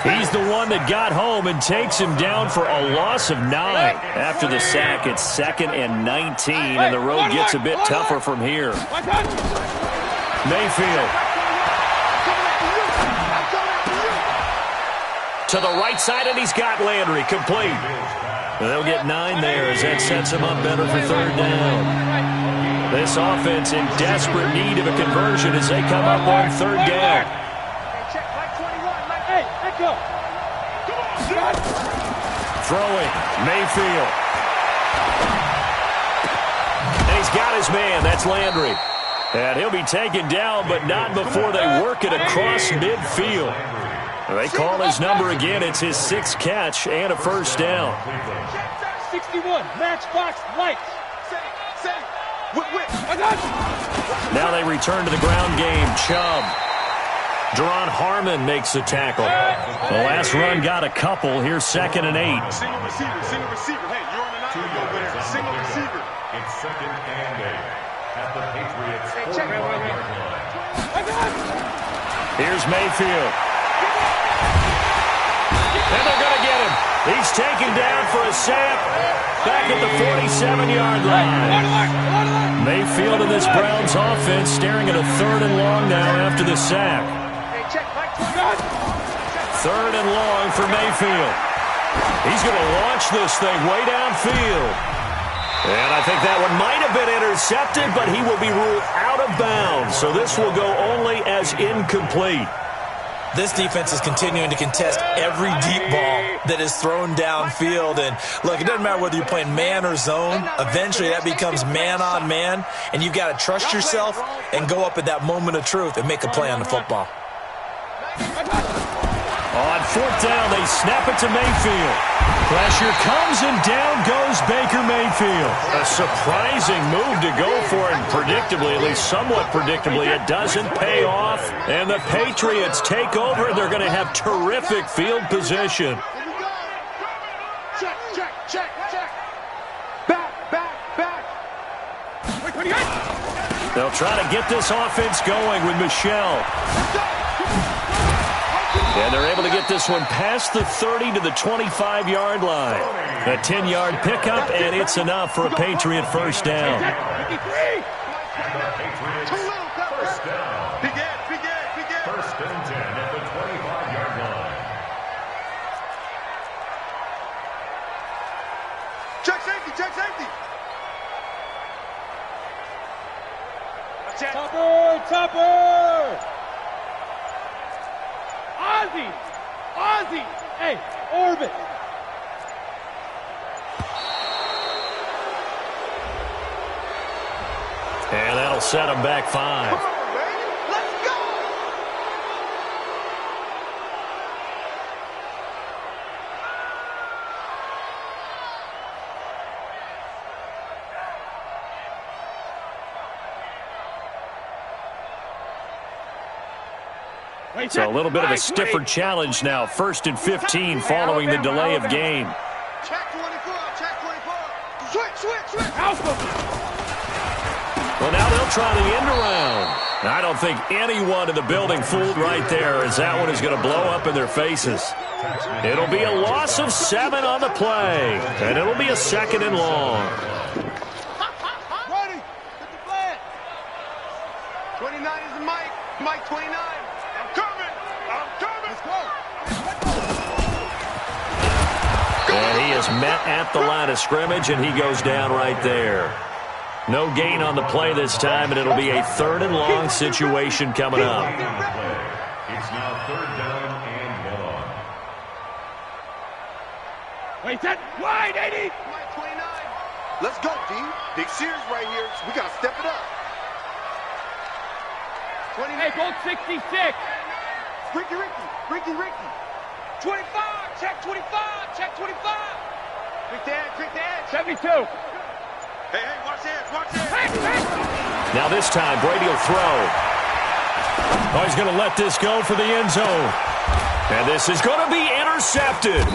He's the one that got home and takes him down for a loss of 9. After the sack, it's 2nd and 19, and the road gets a bit tougher from here. Mayfield. To the right side, and he's got Landry complete. And they'll get 9 there as that sets him up better for 3rd down. This offense in desperate need of a conversion as they come up on 3rd down. Throwing, Mayfield. And he's got his man, that's Landry. And he'll be taken down, but not before they work it across midfield. They call his number again. It's his 6th catch and a first down. 61, matchbox lights. Now they return to the ground game. Chubb. Deron Harmon makes the tackle. The last run got a couple. Here's 2nd and 8. Single receiver. Hey, you're on the 9, go with it. Single receiver. It's 2nd and 8 at the Patriots 40-yard line. Here's Mayfield. And they're going to get him. He's taken down for a sack back at the 47-yard line. Mayfield in this Browns offense staring at a 3rd and long now after the sack. 3rd and long for Mayfield. He's going to launch this thing way downfield. And I think that one might have been intercepted, but he will be ruled out of bounds. So this will go only as incomplete. This defense is continuing to contest every deep ball that is thrown downfield. And look, it doesn't matter whether you're playing man or zone. Eventually that becomes man on man. And you've got to trust yourself and go up at that moment of truth and make a play on the football. On 4th down. They snap it to Mayfield. Pressure comes, and down goes Baker Mayfield. A surprising move to go for it, and predictably, at least somewhat predictably, it doesn't pay off. And the Patriots take over. They're going to have terrific field position. Check, check, check, check. Back, back, back. They'll try to get this offense going with Michelle. And they're able to get this one past the 30 to the 25-yard line. A 10-yard pickup, and it's enough for a Patriot first down. First down. First and 10 at the 25-yard line. Check safety, check safety. Topper, topper. Ozzy, Ozzy. Hey, orbit. And that'll set them back 5. So a little bit of a stiffer challenge now. 1st and 15 following the delay of game. Check 24, check 24. Switch. Well, now they'll try the end around. I don't think anyone in the building fooled right there, as that one is going to blow up in their faces. It'll be a loss of 7 on the play, and it'll be a 2nd and long. Ready. Get the flag. 29 is the Mike. Mike 29. I'm coming. Let's go. And he is met at the line of scrimmage, and he goes down right there. No gain on the play this time, and it'll be a 3rd and long situation coming up. It's now 3rd down and long. Wait, that wide, 80. Mike 29. Let's go, D. Big series right here. So we got to step it up. 20. Hey, gold 66. Ricky. 25. Check 25. Check 25. Quick the edge. 72. Hey, watch this. Hey. Now this time, Brady will throw. Oh, he's going to let this go for the end zone. And this is going to be intercepted.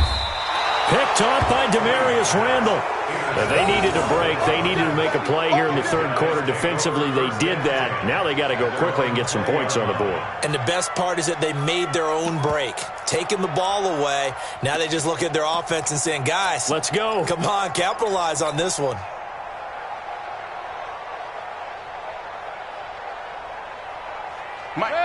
Picked off by Demarius Randall. But they needed a break. They needed to make a play here in the 3rd quarter. Defensively, they did that. Now they got to go quickly and get some points on the board. And the best part is that they made their own break. Taking the ball away. Now they just look at their offense and saying, guys, let's go. Come on, capitalize on this one.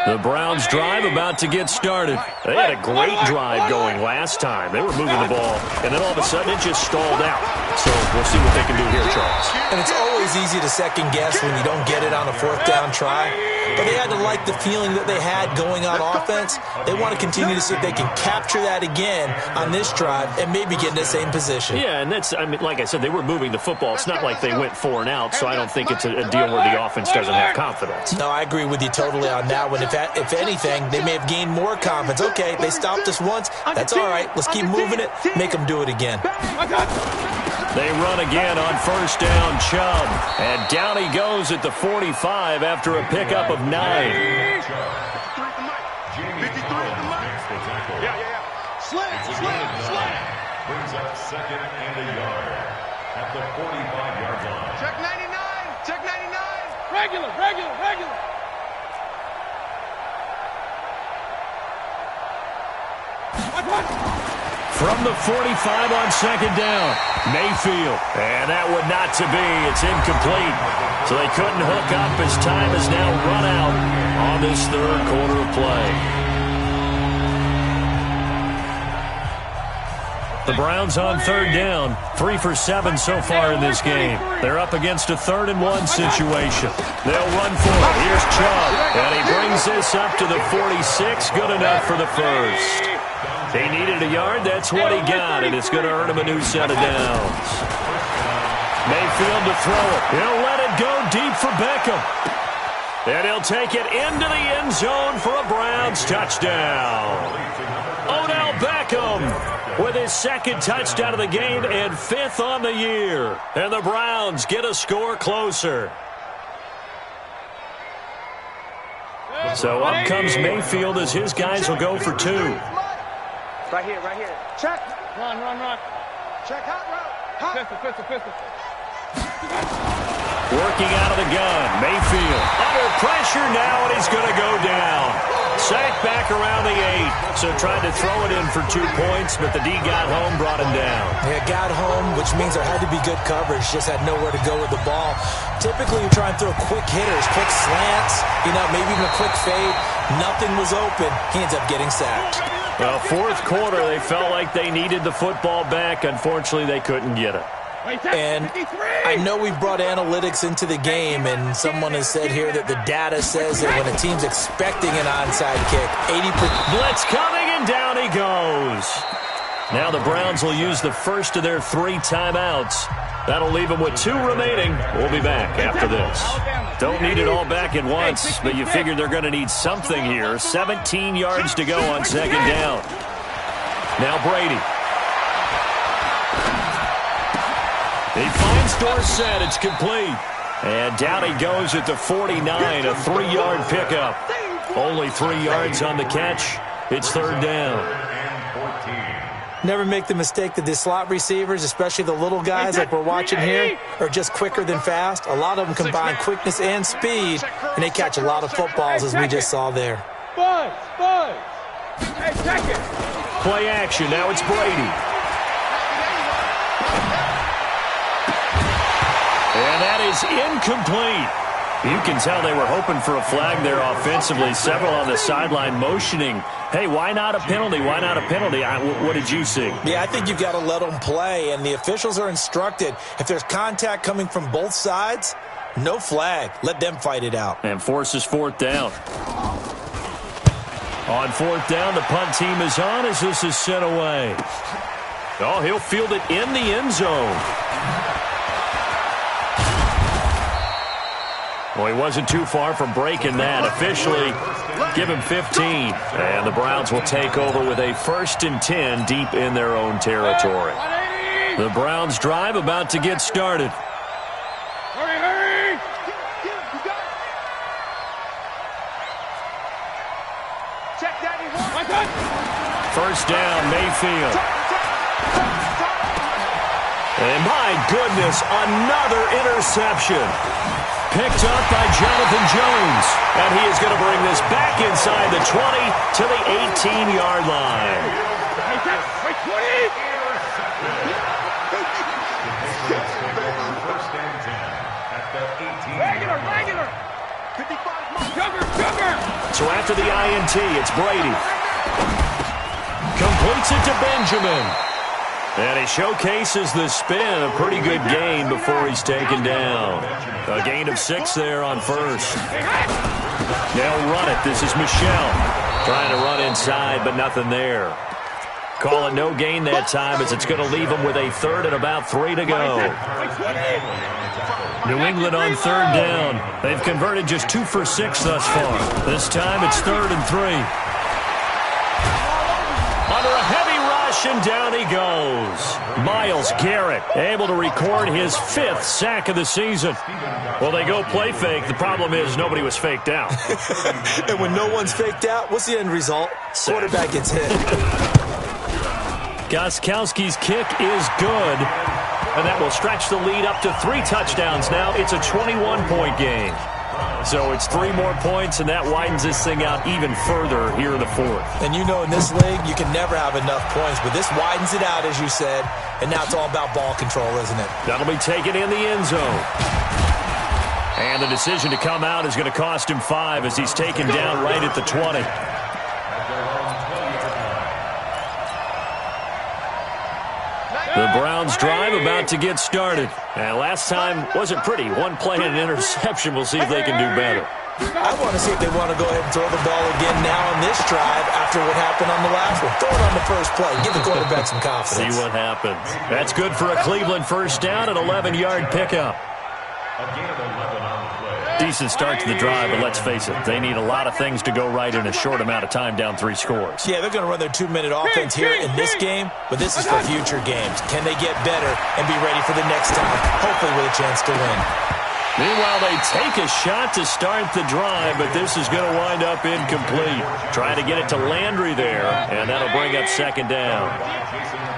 The Browns drive about to get started. They had a great drive going last time. They were moving the ball, and then all of a sudden it just stalled out. So we'll see what they can do here, Charles. And it's always easy to second guess when you don't get it on a 4th down try. But they had to like the feeling that they had going on offense. They want to continue to see if they can capture that again on this drive and maybe get in the same position. Yeah, and that's, I mean, like I said, they were moving the football. It's not like they went 4 and out, so I don't think it's a deal where the offense doesn't have confidence. No, I agree with you totally on that one. If anything, they may have gained more confidence. Okay, they stopped us once. That's all right. Let's keep moving it. Make them do it again. They run again on 1st down, Chubb. And down he goes at the 45 after a pickup of 9. 53 at the Mike. Yeah. Slant. Brings up 2nd and a yard at the 45-yard line. Check 99. Regular. From the 45 on 2nd down, Mayfield. And that would not to be. It's incomplete. So they couldn't hook up as time has now run out on this 3rd quarter of play. The Browns on 3rd down, 3 for 7 so far in this game. They're up against a 3rd and 1 situation. They'll run for it. Here's Chubb, and he brings this up to the 46. Good enough for the first. He needed a yard. That's what he got, and it's going to earn him a new set of downs. Mayfield to throw it. He'll let it go deep for Beckham. And he'll take it into the end zone for a Browns touchdown. Odell with his second touchdown of the game and 5th on the year. And the Browns get a score closer. So up comes Mayfield as his guys will go for 2. Right here, right here. Check. Run. Check, hot route. Pistol. Working out of the gun. Mayfield under pressure now, and he's going to go down. Sacked back around the 8. So tried to throw it in for 2 points, but the D got home, brought him down. Yeah, got home, which means there had to be good coverage. Just had nowhere to go with the ball. Typically, you try and throw quick hitters, quick slants, maybe even a quick fade. Nothing was open. He ends up getting sacked. Well, 4th quarter, they felt like they needed the football back. Unfortunately, they couldn't get it. And I know we brought analytics into the game, and someone has said here that the data says that when a team's expecting an onside kick, 80%. Blitz coming, and down he goes. Now the Browns will use the first of their 3 timeouts. That'll leave them with 2 remaining. We'll be back after this. Don't need it all back at once, but you figure they're going to need something here. 17 yards to go on 2nd down. Now Brady. He finds Dorsett. It's complete. And down he goes at the 49, a 3-yard pickup. Only 3 yards on the catch. It's 3rd down. Never make the mistake that the slot receivers, especially the little guys like we're watching here, are just quicker than fast. A lot of them combine quickness and speed, and they catch a lot of footballs, as we just saw there. Buzz. Hey, check it. Play action. Now it's Brady. And that is incomplete. You can tell they were hoping for a flag there offensively. Several on the sideline motioning, hey, why not a penalty? Why not a penalty? What did you see? Yeah, I think you've got to let them play, and the officials are instructed. If there's contact coming from both sides, no flag. Let them fight it out. And forces 4th down. On 4th down, the punt team is on as this is sent away. Oh, he'll field it in the end zone. Well, he wasn't too far from breaking that. Officially, give him 15. And the Browns will take over with a 1st and 10 deep in their own territory. The Browns drive about to get started. Hurry! Check that. 1st down, Mayfield. And my goodness, another interception. Picked up by Jonathan Jones. And he is going to bring this back inside the 20 to the 18-yard line. Regular. Sugar. So after the INT, it's Brady. Completes it to Benjamin. And he showcases the spin, a pretty good gain before he's taken down. A gain of 6 there on 1st. They'll run it. This is Michel. Trying to run inside, but nothing there. Call it no gain that time as it's going to leave them with a 3rd and about 3 to go. New England on 3rd down. They've converted just 2 for 6 thus far. This time it's 3rd and 3. Under a heavy rush, and down he goes. Myles Garrett able to record his 5th sack of the season. Well, they go play fake. The problem is nobody was faked out. And when no one's faked out, what's the end result? Quarterback gets hit. Gostkowski's kick is good, and that will stretch the lead up to 3 touchdowns now. It's a 21-point game. So it's 3 more points, and that widens this thing out even further here in the 4th. And you know in this league, you can never have enough points, but this widens it out, as you said, and now it's all about ball control, isn't it? That'll be taken in the end zone. And the decision to come out is going to cost him 5 as he's taken down right at the 20. The Browns drive about to get started. And last time wasn't pretty. 1 play and an interception. We'll see if they can do better. I want to see if they want to go ahead and throw the ball again now on this drive after what happened on the last one. Throw it on the first play. Give the quarterback some confidence. See what happens. That's good for a Cleveland 1st down, an 11-yard pickup. Decent start to the drive, but let's face it, they need a lot of things to go right in a short amount of time down 3 scores. Yeah, they're going to run their 2-minute offense here in this game, but this is for future games. Can they get better and be ready for the next time, hopefully with a chance to win? Meanwhile, they take a shot to start the drive, but this is going to wind up incomplete. Trying to get it to Landry there, and that'll bring up 2nd down.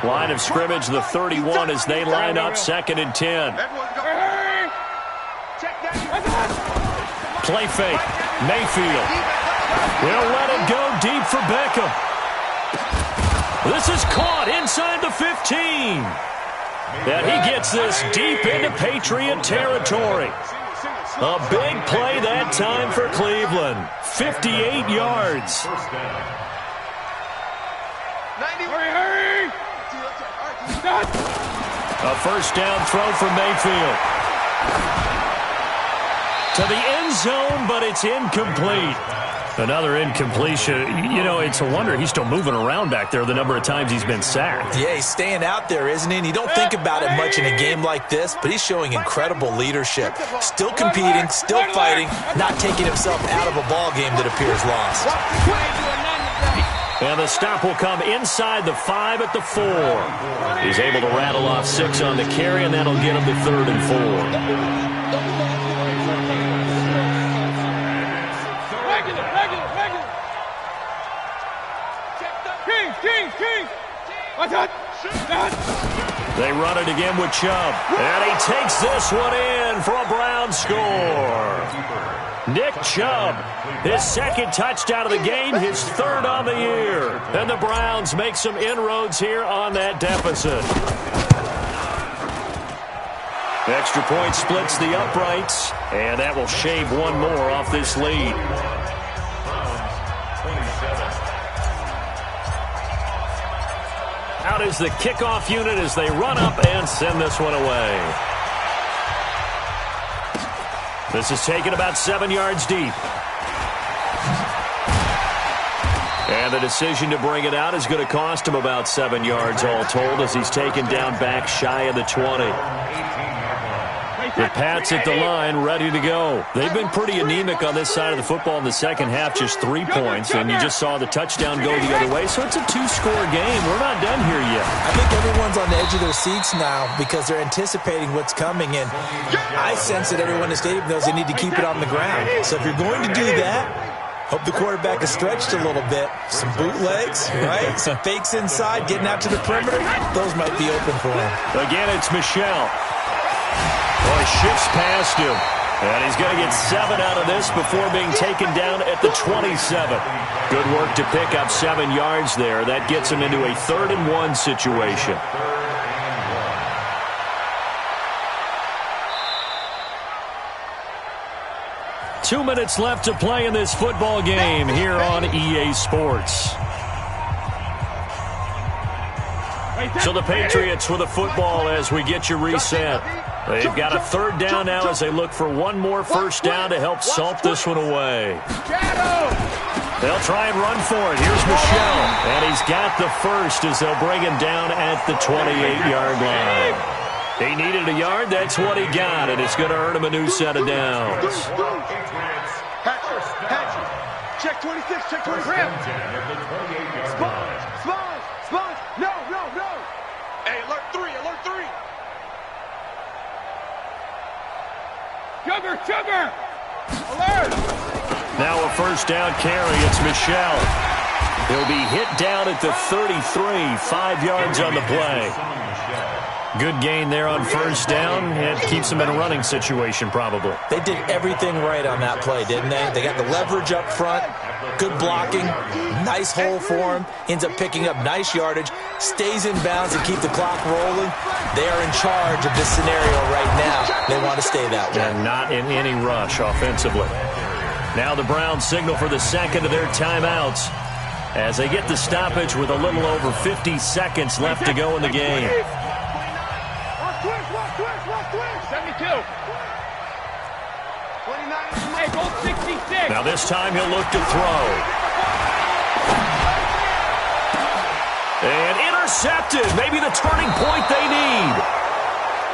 Line of scrimmage, the 31 as they line up 2nd and 10. Play fake. Mayfield. They'll let it go deep for Beckham. This is caught inside the 15. And he gets this deep into Patriot territory. A big play that time for Cleveland. 58 yards. Hurry! A first down throw for Mayfield. To the end zone, but it's incomplete. Another incompletion. You know, it's a wonder he's still moving around back there the number of times he's been sacked. Yeah, he's staying out there, isn't he? And you don't think about it much in a game like this, but he's showing incredible leadership. Still competing, still fighting, not taking himself out of a ball game that appears lost. And the stop will come inside the 5 at the 4. He's able to rattle off 6 on the carry, and that'll get him to 3rd and 4. They run it again with Chubb. And he takes this one in for a Brown score. Nick Chubb, his 2nd touchdown of the game, his 3rd on the year. And the Browns make some inroads here on that deficit. Extra point splits the uprights, and that will shave one more off this lead. Out is the kickoff unit as they run up and send this one away. This is taken about 7 yards deep. And the decision to bring it out is going to cost him about 7 yards all told as he's taken down back shy of the 20. The Pats at the line, ready to go. They've been pretty anemic on this side of the football in the second half, just 3 points, and you just saw the touchdown go the other way, so it's a 2-score game. We're not done here yet. I think everyone's on the edge of their seats now because they're anticipating what's coming, and I sense that everyone in the stadium knows they need to keep it on the ground. So if you're going to do that, hope the quarterback is stretched a little bit. Some bootlegs, right? Some fakes inside, getting out to the perimeter. Those might be open for him. Again, it's Michelle. Well, he shifts past him. And he's going to get 7 out of this before being taken down at the 27. Good work to pick up 7 yards there. That gets him into a 3rd and 1 situation. Two minutes left to play in this football game here on EA Sports. So the Patriots with a football as we get you reset. They've got a 3rd down now as they look for one more first down to help salt this one away. They'll try and run for it. Here's Michelle. And he's got the first as they'll bring him down at the 28-yard line. He needed a yard. That's what he got, and it's going to earn him a new set of downs. Check 26, check 23. Spons. No. Hey, alert 3. Sugar. Alert. Now a first down carry. It's Michelle. He'll be hit down at the 33, 5 yards on the play. Good gain there on first down. It keeps them in a running situation probably. They did everything right on that play, didn't they? They got the leverage up front, good blocking, nice hole for him, ends up picking up nice yardage, stays in bounds and keep the clock rolling. They are in charge of this scenario right now. They want to stay that way. And not in any rush offensively. Now the Browns signal for the second of their timeouts as they get the stoppage with a little over 50 seconds left to go in the game. 72. 29. Hey, goal 66. Now this time he'll look to throw. And intercepted. Maybe the turning point they need.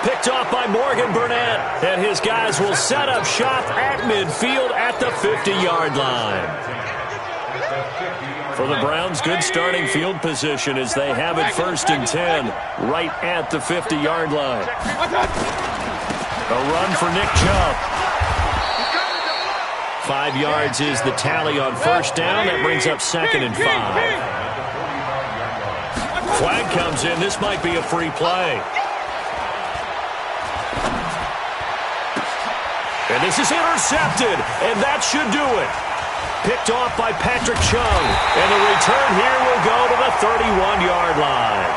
Picked off by Morgan Burnett. And his guys will set up shop at midfield at the 50-yard line. For the Browns, good starting field position as they have it 1st and 10 right at the 50-yard line. A run for Nick Chubb. 5 yards is the tally on 1st down. That brings up 2nd and 5. Flag comes in. This might be a free play. And this is intercepted, and that should do it. Picked off by Patrick Chung, and the return here will go to the 31-yard line.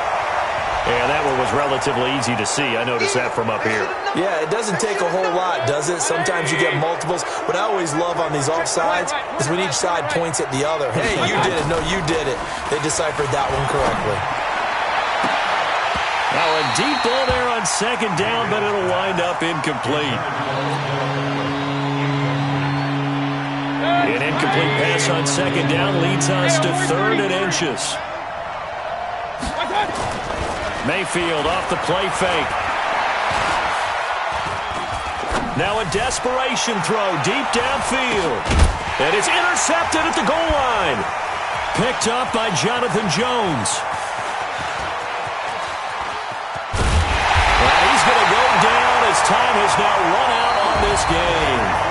And that one was relatively easy to see. I noticed that from up here. Yeah, it doesn't take a whole lot, does it? Sometimes you get multiples. What I always love on these offsides is when each side points at the other. Hey, you did it. No, you did it. They deciphered that one correctly. Now a deep ball there on 2nd down, but it'll wind up incomplete. An incomplete pass on 2nd down leads us to 3rd and inches. Mayfield off the play fake. Now a desperation throw deep downfield. And it's intercepted at the goal line. Picked up by Jonathan Jones. And he's going to go down as time has now run out on this game.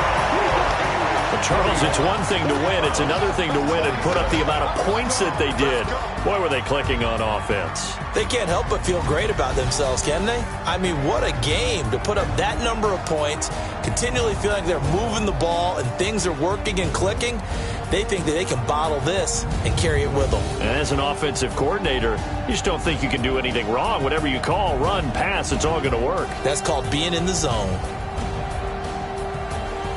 Charles, it's one thing to win. It's another thing to win and put up the amount of points that they did. Boy, were they clicking on offense. They can't help but feel great about themselves, can they? I mean, what a game to put up that number of points, continually feeling like they're moving the ball and things are working and clicking. They think that they can bottle this and carry it with them. And as an offensive coordinator, you just don't think you can do anything wrong. Whatever you call, run, pass, it's all going to work. That's called being in the zone.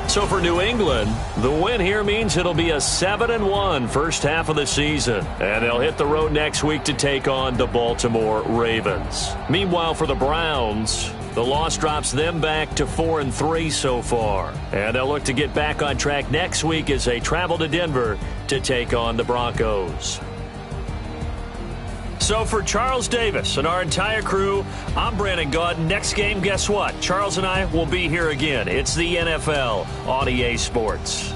So for New England, the win here means it'll be a 7-1 first half of the season. And they'll hit the road next week to take on the Baltimore Ravens. Meanwhile, for the Browns, the loss drops them back to 4-3 so far. And they'll look to get back on track next week as they travel to Denver to take on the Broncos. So for Charles Davis and our entire crew, I'm Brandon Gaud. Next game, guess what? Charles and I will be here again. It's the NFL on EA Sports.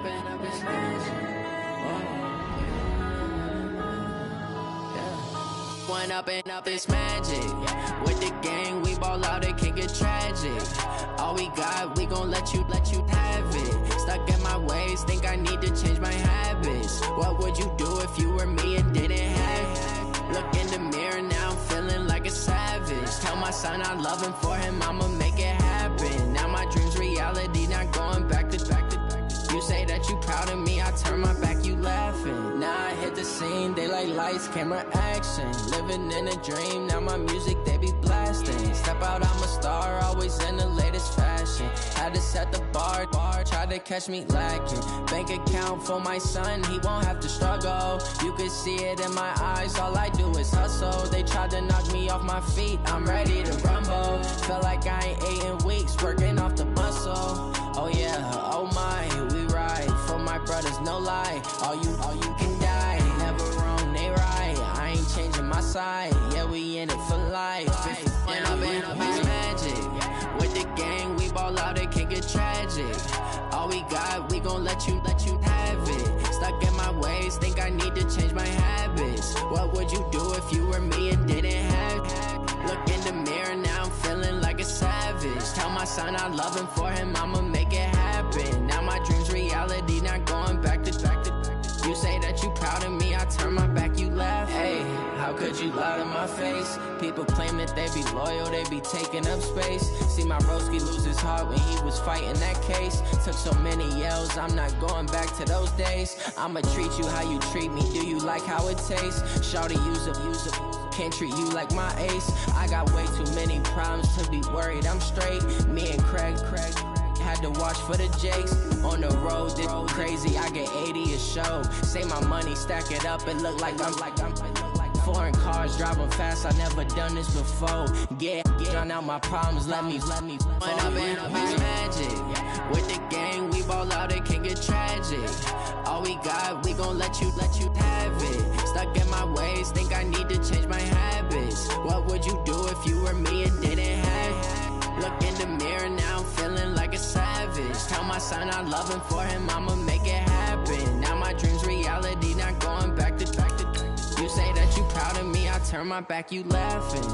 up this magic. Went up and up this magic. With the gang, we ball out, it can get tragic. All we got, we gon' let you have it. Stuck in my ways, think I need to change my habits. What would you do if you were me and didn't have it? Look in the mirror, now I'm feeling like a savage. Tell my son I love him, for him I'ma make it happen. Now my dream's reality, not going back to. You say that you proud of me, I turn my back, you laughing. Now I hit the scene, they like lights, camera, action. Living in a dream, now my music, they be blasting. Step out, I'm a star, always in the latest fashion. Had to set the bar, tried to catch me lacking. Bank account for my son, he won't have to struggle. You can see it in my eyes, all I do is hustle. They tried to knock me off my feet, I'm ready to rumble. Felt like I ain't ate in weeks, working off the muscle. Oh yeah, oh my, we ride for my brothers, no lie. All you can die, never wrong, they right. I ain't changing my side, yeah, we in it for life. Went up and up is magic. With the gang, we ball out, it can get tragic. All we got, we gon' let you have it. Stuck in my ways, think I need to change my habits. What would you do if you were me and didn't have it? Look in the mirror, now I'm feeling like a savage. Tell my son I love him, for him I'ma make it happen. Now my dream's reality, not going back to. You say that you proud of me, I turn my back, you laugh. Hey, how could you lie to my face? People claim that they be loyal, they be taking up space. See my broski lose his heart when he was fighting that case. Took so many yells, I'm not going back to those days. I'ma treat you how you treat me, do you like how it tastes? Shawty, use up, can't treat you like my ace. I got way too many problems to be worried, I'm straight. Me and Craig had to watch for the Jakes. On the road, this crazy, I get 80 a show. Say my money, stack it up, it look like I'm foreign cars, driving fast, I never done this before. Get drown out my problems, let me Went up and up is magic. With the gang, we ball out, it can get tragic. All we got, we gon' let you have it. Stuck in my ways, think I need to change my habits. What would you do if you were me and didn't have it? Look in the mirror, now I'm feeling like a savage. Tell my son I love him, for him I'ma make it happen. Now my dream's reality, not going back to. You say that you proud of me, I turn my back, you laughing.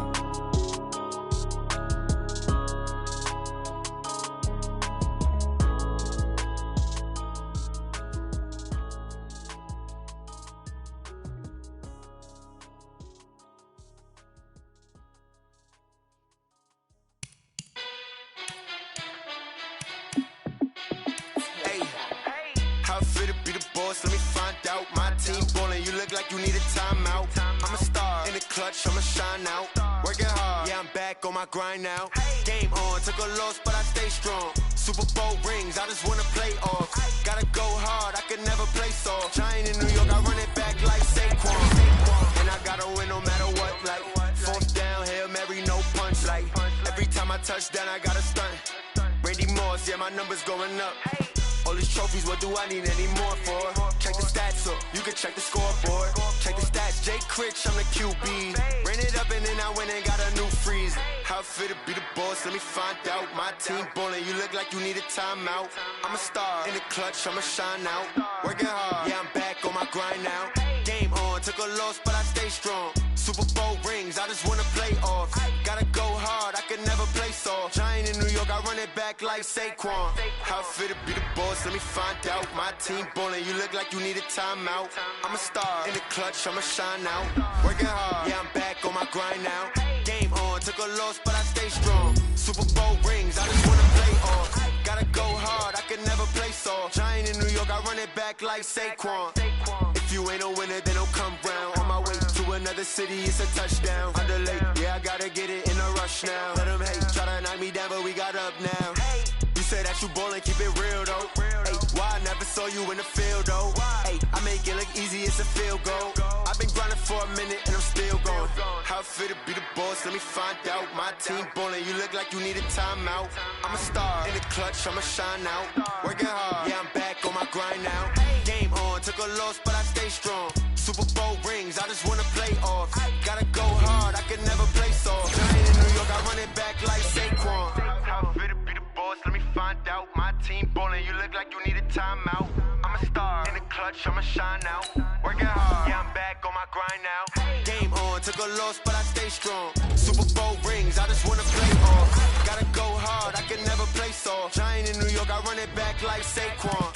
Let me find out. My team ballin', you look like you need a timeout. I'm a star in the clutch, I'ma shine out. Working hard, yeah, I'm back on my grind now. Game on, took a loss, but I stay strong. Super Bowl rings, I just wanna play off. Gotta go hard, I could never play soft. Giant in New York, I run it back like Saquon. And I gotta win no matter what, like fourth down, Hail Mary, no punch. Like every time I touch down, I gotta stunt. Randy Moss, yeah, my numbers going up. All these trophies, what do I need any more for? Check the stats up, you can check the scoreboard. Check the stats, Jake Critch, I'm the QB. Ran it up and then I went and got a new freeze. How it fit to be the boss, let me find out. My team ballin', you look like you need a timeout. I'm a star in the clutch, I'ma shine out. Working hard, yeah, I'm back on my grind now. Game on, took a loss, but I stay strong. Super Bowl rings, I just wanna play off. Gotta go hard, I could never play soft. Giant in New York, I run it back like Saquon. How it fit to be the boss, let me find out. My team ballin', you look like you need a timeout. I'm a star in the clutch, I'ma shine out. Working hard, yeah, I'm back on my grind now. Game on, took a loss, but I stay strong. Super Bowl rings, I just wanna play off. Gotta go hard, I could never play soft. Giant in New York, I run it back like Saquon. If you ain't a winner, then don't come round. On my way to another city, it's a touchdown. Underlay, yeah, I gotta get it in a rush now. Let them hate, try to knock me down, but we got up now. You say that you ballin', keep it real though. Hey, why I never saw you in the field though? Hey, I make it look easy, it's a field goal. I've been grinding for a minute and I'm still going. How it fit to be the boss, let me find out. My team ballin', you look like you need a timeout. I'm a star in the clutch, I'ma shine out. Working hard, yeah, I'm back on my grind now. Game on, took a loss, but I stay strong. Super Bowl rings, I just wanna play off. Gotta go hard, I could never play soft. Giant in New York, I run it back like Saquon. How it fit to be the boss, let me find out. My team ballin', you look like you need a timeout. bitch, I'ma shine now. Working hard, yeah, I'm back on my grind now. Game on, took a loss, but I stay strong. Super Bowl rings, I just wanna play off. Gotta go hard, I can never play soft. Giant in New York, I run it back like Saquon.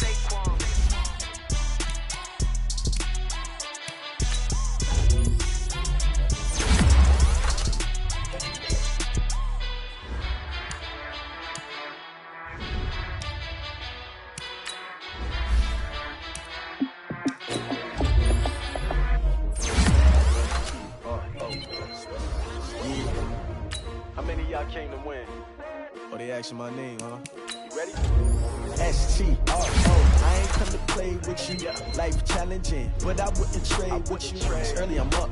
How many of y'all came to win? Oh, they asking my name, huh? You ready? S-T-R-O. I ain't come to play with you. Life challenging, but I wouldn't trade with you. It's early, I'm up.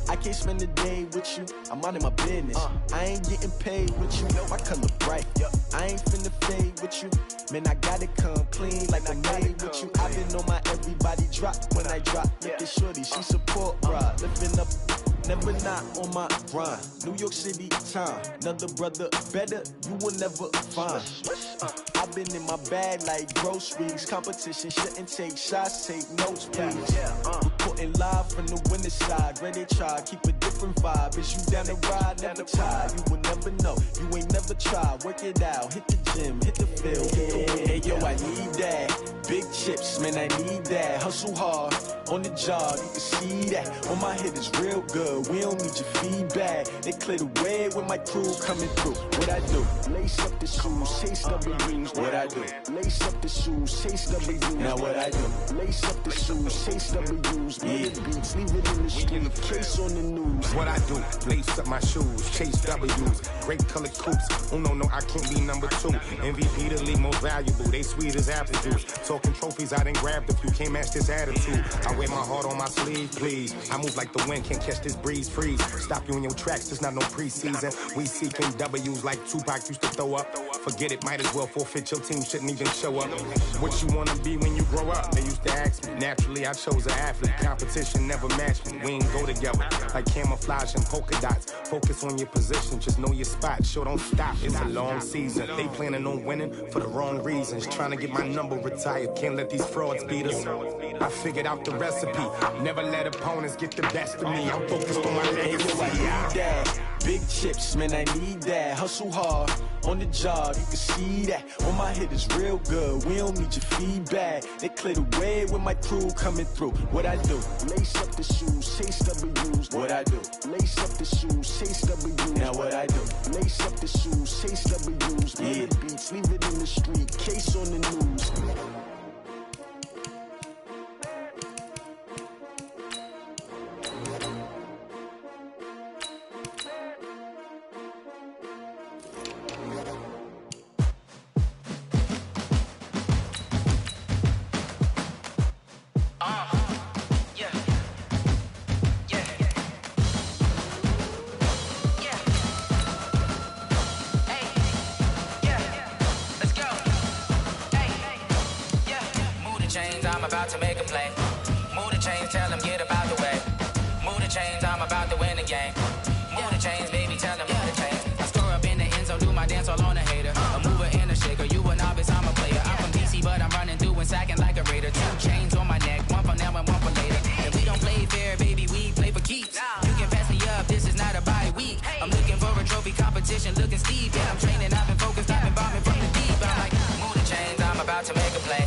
I can't spend the day with you. I'm minding my business. I ain't getting paid with you. My color bright. I ain't finna fade with you. Man, I gotta come clean like I made with you. I've been on my everybody drop when I drop. Look at shorty, she support ride. Living up. Never not on my grind. New York City time. Another brother better, you will never find. I've been in my bag like groceries. Competition shouldn't take shots, take notes, please. Reporting live from the winning side. Ready to try, keep a different vibe. Is you down the ride, never tired. You will never know, you ain't never tried. Work it out, hit the gym, hit the field. Hey yo, I need that. Big chips, man, I need that. Hustle hard, on the job, you can see that. On my head is real good, we don't need your feedback. They clear the way with my crew coming through. What I do? Lace up the shoes, chase W's. What I do? Lace up the shoes, chase W's. Now what I do? Lace up the shoes, chase W's. Big beats, leave it in the street, case on the news. What I do? Lace up my shoes, chase W's. Great colored coops. Oh no, I can't be number 2. MVP the league most valuable. They sweet as apple juice. Talking trophies, I done grabbed a few. Can't match this attitude. I wear my heart on my sleeve, please. I move like the wind, can't catch this breeze. Freeze. Stop you in your tracks, there's not no preseason. We seeking W's like Tupac used to throw up. Forget it, might as well forfeit. Your team shouldn't even show up. What you wanna be when you grow up? They used to ask me. Naturally, I chose an athlete. Competition never matched me. We ain't go together like camouflage and polka dots. Focus on your position, just know your spot. Sure, don't stop. It's a long season. They planning on winning for the wrong reasons. Trying to get my number retired. Can't let these frauds beat us. I figured out the recipe. Never let opponents get the best of me. I'm focused on my legacy. I need that. Big chips, man, I need that. Hustle hard, on the job, you can see that. On my head is real good, we don't need your feedback. They clear the way with my crew coming through. What I do? Lace up the shoes, chase W's. What I do? Lace up the shoes, chase W's. Now what I do? Lace up the shoes, chase W's. Big beats, leave it in the street, case on the news. I'm about to make a play. Move the chains, tell them get about the way. Move the chains, I'm about to win the game. Move the chains, baby, tell them move the chains. I score up in the end zone, do my dance all on a hater. A mover and a shaker, you a novice, I'm a player. I'm from DC, but I'm running through and sacking like a raider. 2 chains on my neck, one for now and one for later. And we don't play fair, baby, we play for keeps. You can pass me up, this is not a bye week. I'm looking for a trophy competition, looking steep. Yeah, I'm training, I've been focused, I've been bombing from the deep. I'm like, move the chains, I'm about to make a play.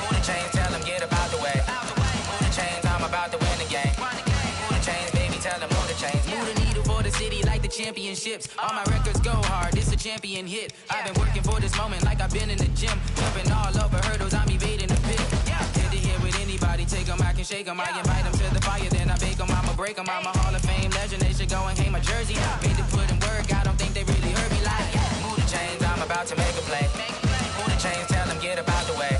Move the chains, tell them get about the way. Move the chains, I'm about to win the game. Move the chains, baby, tell them move the chains. Move the needle for the city like the championships. All my records go hard, this a champion hit. I've been working for this moment like I've been in the gym. Jumping all over hurdles, I'm evading the pit. Head to head with anybody, take them, I can shake them. I invite them to the fire, then I bake them, I'ma break them. I'm a Hall of Fame legend, they should go and hang my jersey. Made to put in work, I don't think they really heard me like. Move the chains, I'm about to make a play. Move the chains, tell them get about the way.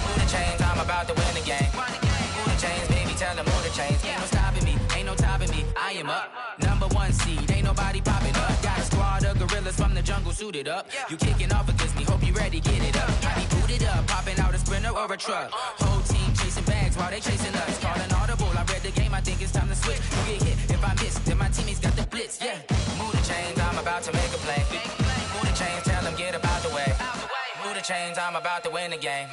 Move the chains, I'm about to win the game. Move the chains, baby, tell them move the chains. Ain't no stopping me, ain't no topping me. I am up, #1 seed, ain't nobody popping up. Got a squad of gorillas from the jungle suited up. You kicking off against me, hope you ready, get it up. I be booted up, popping out a Sprinter or a truck. Whole team chasing bags while they chasing us. Calling audible, I read the game, I think it's time to switch. You get hit, if I miss, then my teammates got the blitz, yeah. Move the chains, I'm about to make a play. Move the chains, tell them get about the way. Move the chains, I'm about to win the game.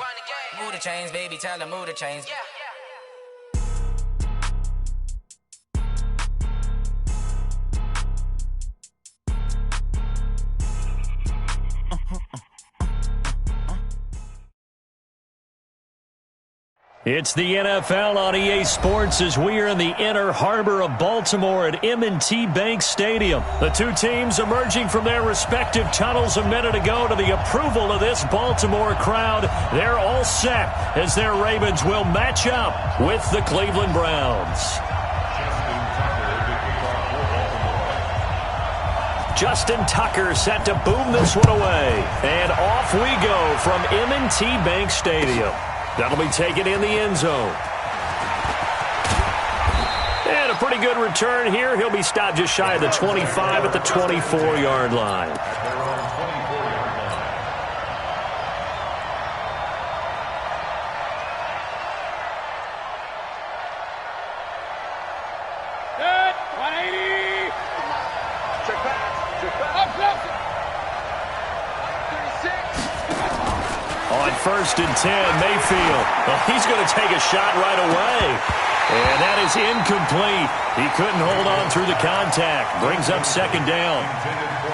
Move the chains, baby, tell them move the chains. It's the NFL on EA Sports as we are in the inner harbor of Baltimore at M&T Bank Stadium. The two teams emerging from their respective tunnels a minute ago to the approval of this Baltimore crowd. They're all set as their Ravens will match up with the Cleveland Browns. Justin Tucker set to boom this one away. And off we go from M&T Bank Stadium. That'll be taken in the end zone. And a pretty good return here. He'll be stopped just shy of the 25 at the 24-yard line. Good. 180. Check back. Check back. 36. On 1st and 10, Mayfield. Well, he's going to take a shot right away. And that is incomplete. He couldn't hold on through the contact. Brings up 2nd down.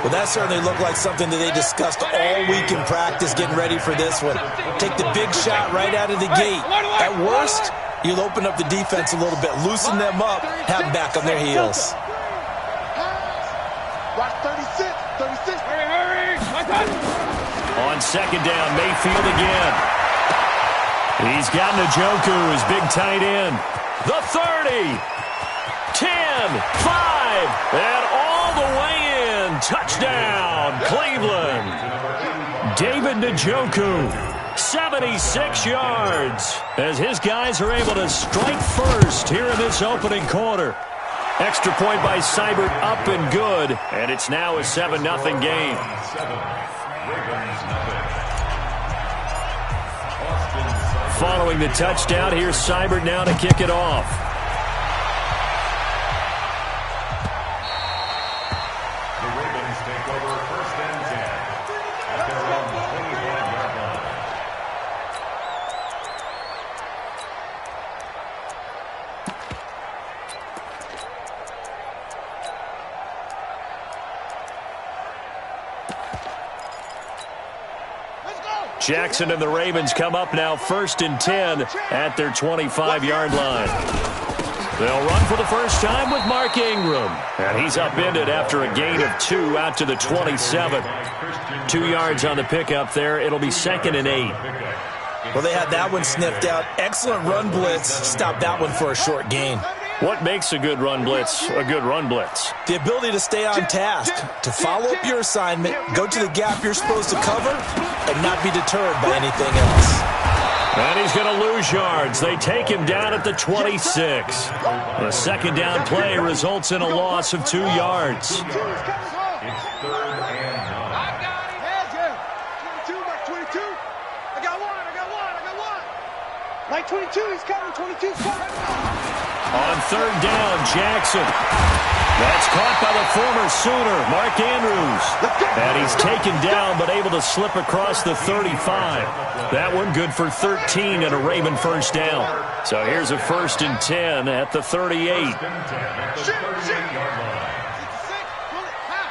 Well, that certainly looked like something that they discussed all week in practice getting ready for this one. Take the big shot right out of the gate. At worst, you'll open up the defense a little bit, loosen them up, have them back on their heels. Watch 36. 36. Hurry. On 2nd down, Mayfield again. He's got Njoku, his big tight end. The 30, 10, 5, and all the way in. Touchdown, Cleveland. David Njoku, 76 yards, as his guys are able to strike first here in this opening quarter. Extra point by Seibert, up and good, and it's now a 7-0 game. Following the touchdown, here's Seibert now to kick it off. The Ravens take over 1st and 10 at their own 25-yard line. Jackson and the Ravens come up now 1st and 10 at their 25-yard line. They'll run for the first time with Mark Ingram. And he's upended after a gain of 2 out to the 27. 2 yards on the pickup there. It'll be 2nd and 8. Well, they had that one sniffed out. Excellent run blitz. Stopped that one for a short gain. What makes a good run blitz a good run blitz? The ability to stay on task, to follow up your assignment, go to the gap you're supposed to cover, and not be deterred by anything else. And he's going to lose yards. They take him down at the 26. The 2nd down play results in a loss of 2 yards. It's 3rd and 9. I got him. 22, Mike 22. I got one. Mike 22, he's coming. 22's coming. On 3rd down, Jackson. That's caught by the former Sooner, Mark Andrews. And he's taken down but able to slip across the 35. That one good for 13 and a Raven 1st down. So here's a 1st and 10 at the 38. Shit. 66, pull it, half.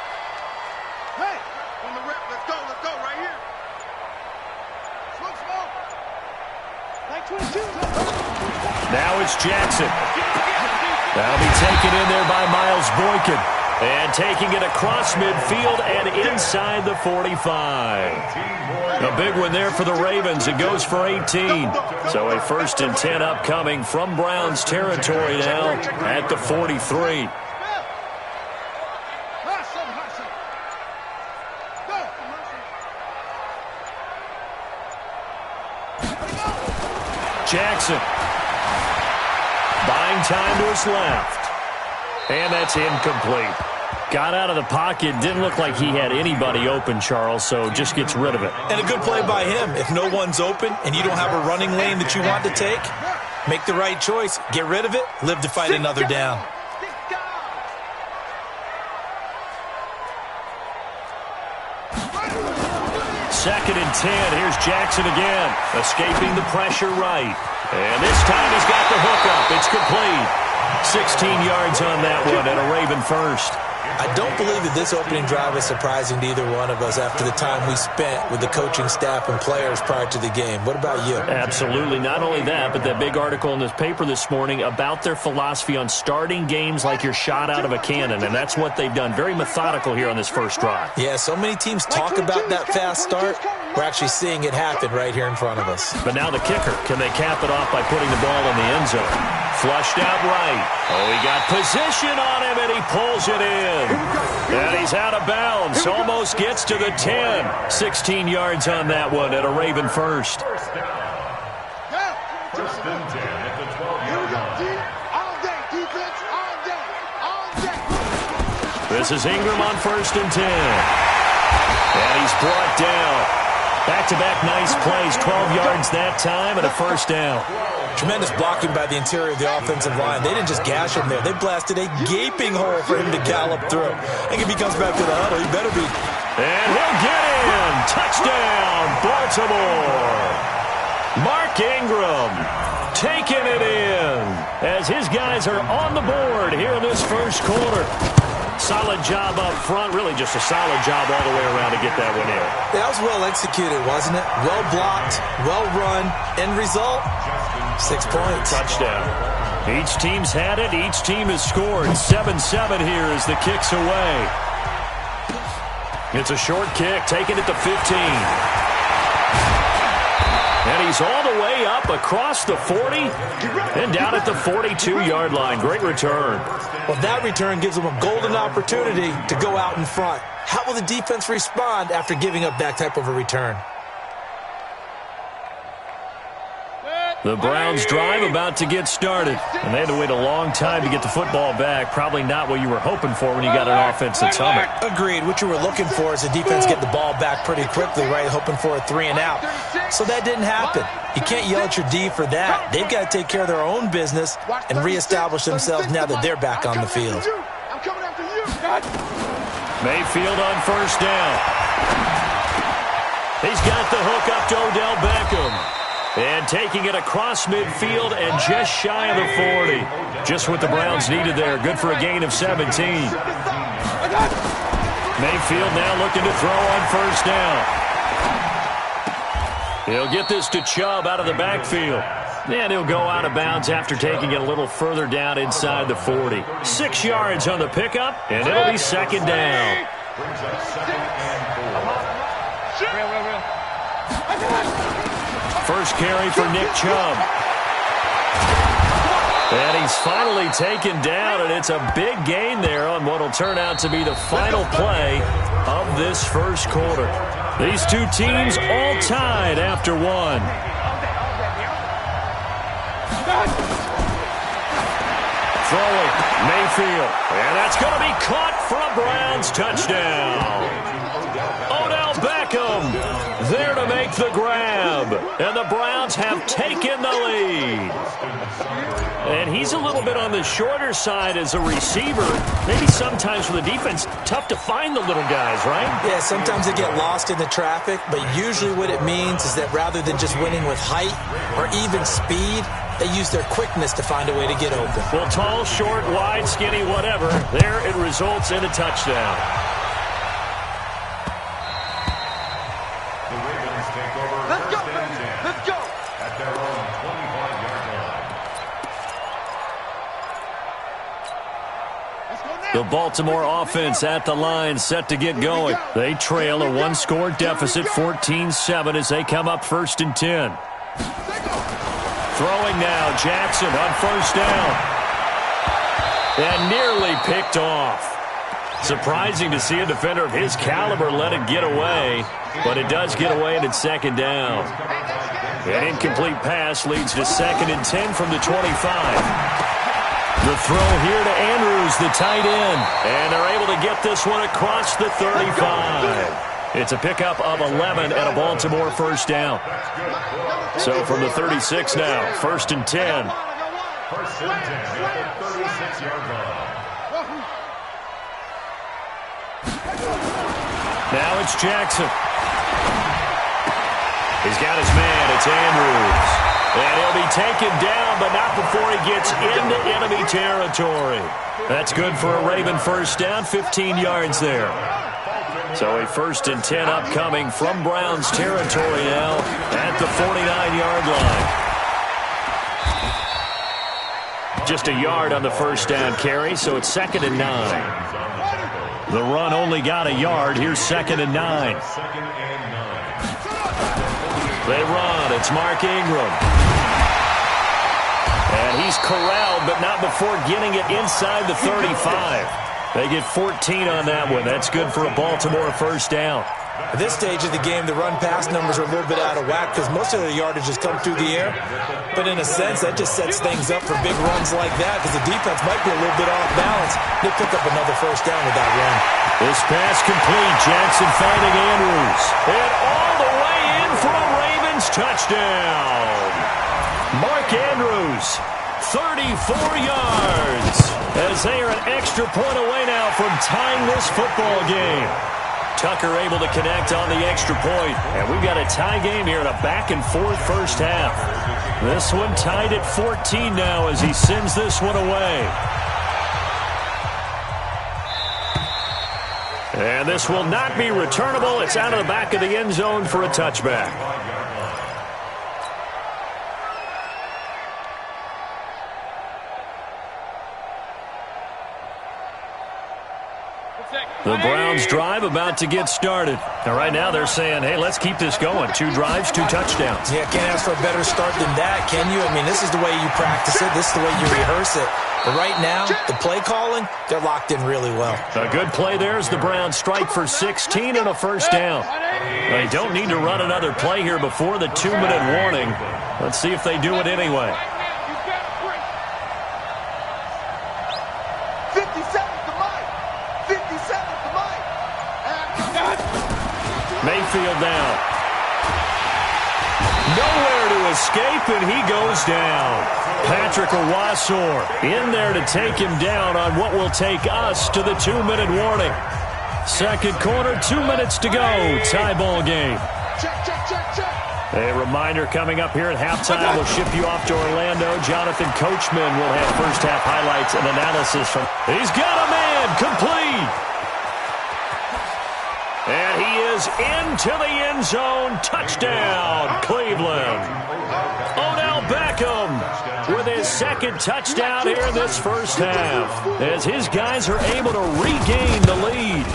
Hey, on the rep, let's go right here. Smoke. Like 22. Now it's Jackson. That'll be taken in there by Miles Boykin. And taking it across midfield and inside the 45. A big one there for the Ravens. It goes for 18. So a 1st and 10 upcoming from Browns territory now at the 43. Jackson. Buying time to his left. And that's incomplete. Got out of the pocket. Didn't look like he had anybody open, Charles, so just gets rid of it. And a good play by him. If no one's open and you don't have a running lane that you want to take, make the right choice. Get rid of it. Live to fight another down. 2nd and 10. Here's Jackson again. Escaping the pressure right. And this time he's got the hook up. It's complete. 16 yards on that one and a Raven 1st. I don't believe that this opening drive is surprising to either one of us after the time we spent with the coaching staff and players prior to the game. What about you? Absolutely. Not only that, but that big article in this paper this morning about their philosophy on starting games like you're shot out of a cannon, and that's what they've done. Very methodical here on this first drive. Yeah, so many teams talk about that fast start. We're actually seeing it happen right here in front of us. But now the kicker. Can they cap it off by putting the ball in the end zone? Flushed out right. Oh, he got position on him, and he pulls it in. And he's out of bounds. Almost gets to the 10. 16 yards on that one at a Raven first. First and 10 at the 12-yard line. All day, defense, all day, all day. This is Ingram on first and 10. And he's brought down. Back-to-back nice plays, 12 yards that time and a first down. Tremendous blocking by the interior of the offensive line. They didn't just gash him there. They blasted a gaping hole for him to gallop through. I think if he comes back to the huddle, he better be. And he'll get in. Touchdown, Baltimore. Mark Ingram taking it in as his guys are on the board here in this first quarter. Solid job up front. Really just a solid job all the way around to get that one in. That was well executed, wasn't it? Well blocked, well run. End result, 6 points. Touchdown. Each team's had it. Each team has scored. 7-7 here as the kick's away. It's a short kick, taking it to 15. And he's all the way up across the 40 and down at the 42-yard line. Great return. Well, that return gives them a golden opportunity to go out in front. How will the defense respond after giving up that type of a return? The Browns drive about to get started. And they had to wait a long time to get the football back. Probably not what you were hoping for when you got an offense that's humming. Agreed. What you were looking for is the defense get the ball back pretty quickly, right? Hoping for a 3 and out. So that didn't happen. You can't yell at your D for that. They've got to take care of their own business and reestablish themselves now that they're back on the field. I'm coming after you. Mayfield on first down. He's got the hook up to Odell Beckham. And taking it across midfield and just shy of the 40. Just what the Browns needed there. Good for a gain of 17. Mayfield now looking to throw on first down. He'll get this to Chubb out of the backfield. And he'll go out of bounds after taking it a little further down inside the 40. 6 yards on the pickup, and it'll be second down. Brings up second and 4. First carry for Nick Chubb. And he's finally taken down, and it's a big gain there on what will turn out to be the final play of this first quarter. These two teams all tied after one. Throwing, Mayfield. And that's going to be caught for a Browns touchdown. Odell Beckham there to make the grab. And the Browns have taken the lead. And he's a little bit on the shorter side as a receiver. Maybe sometimes for the defense, tough to find the little guys, right? Yeah, sometimes they get lost in the traffic, but usually what it means is that rather than just winning with height or even speed, they use their quickness to find a way to get open. Well, tall, short, wide, skinny, whatever, there it results in a touchdown. The Ravens take over first and 10. Let's go. At their own 25-yard line. The Baltimore offense at the line, set to get going. They trail a one-score deficit, 14-7, as they come up first and 10. Throwing now, Jackson on first down. And nearly picked off. Surprising to see a defender of his caliber let it get away, but it does get away and it's second down. An incomplete pass leads to second and 10 from the 25. The throw here to Andrews, the tight end. And they're able to get this one across the 35. It's a pickup of 11 and a Baltimore first down. So from the 36 now, first and 10. First and 10 at the 36-yard line. Now it's Jackson. He's got his man. It's Andrews. And he'll be taken down, but not before he gets into enemy territory. That's good for a Raven first down, 15 yards there. So a 1st and 10 upcoming from Browns territory now at the 49-yard line. Just a yard on the first down carry, so it's 2nd and 9. The run only got a yard. Here's 2nd and 9. They run. It's Mark Ingram. And he's corralled, but not before getting it inside the 35. They get 14 on that one. That's good for a Baltimore first down. At this stage of the game, the run-pass numbers are a little bit out of whack because most of the yardage has come through the air. But in a sense, that just sets things up for big runs like that because the defense might be a little bit off balance. They pick up another first down with that run. This pass complete. Jackson finding Andrews. And all the way in for a Ravens touchdown. Mark Andrews, 34 yards. As they are an extra point away now from tying this football game. Tucker able to connect on the extra point. And we've got a tie game here in a back-and-forth first half. This one tied at 14 now as he sends this one away. And this will not be returnable. It's out of the back of the end zone for a touchback. The Browns drive about to get started. And right now they're saying, hey, let's keep this going. 2 drives, 2 touchdowns. Yeah, can't ask for a better start than that, can you? I mean, this is the way you practice it. This is the way you rehearse it. But right now, the play calling, they're locked in really well. A good play there as the Browns strike for 16 and a first down. They don't need to run another play here before the 2-minute warning. Let's see if they do it anyway. Mayfield down. Nowhere to escape, and he goes down. Patrick Owasor in there to take him down on what will take us to the 2-minute warning. Second quarter, 2 minutes to go. Tie ball game. A reminder coming up here at halftime. We'll ship you off to Orlando. Jonathan Coachman will have first half highlights and analysis from. He's got a man complete. And he is into the end zone. Touchdown, Cleveland. Odell Beckham with his second touchdown here in this first half as his guys are able to regain the lead.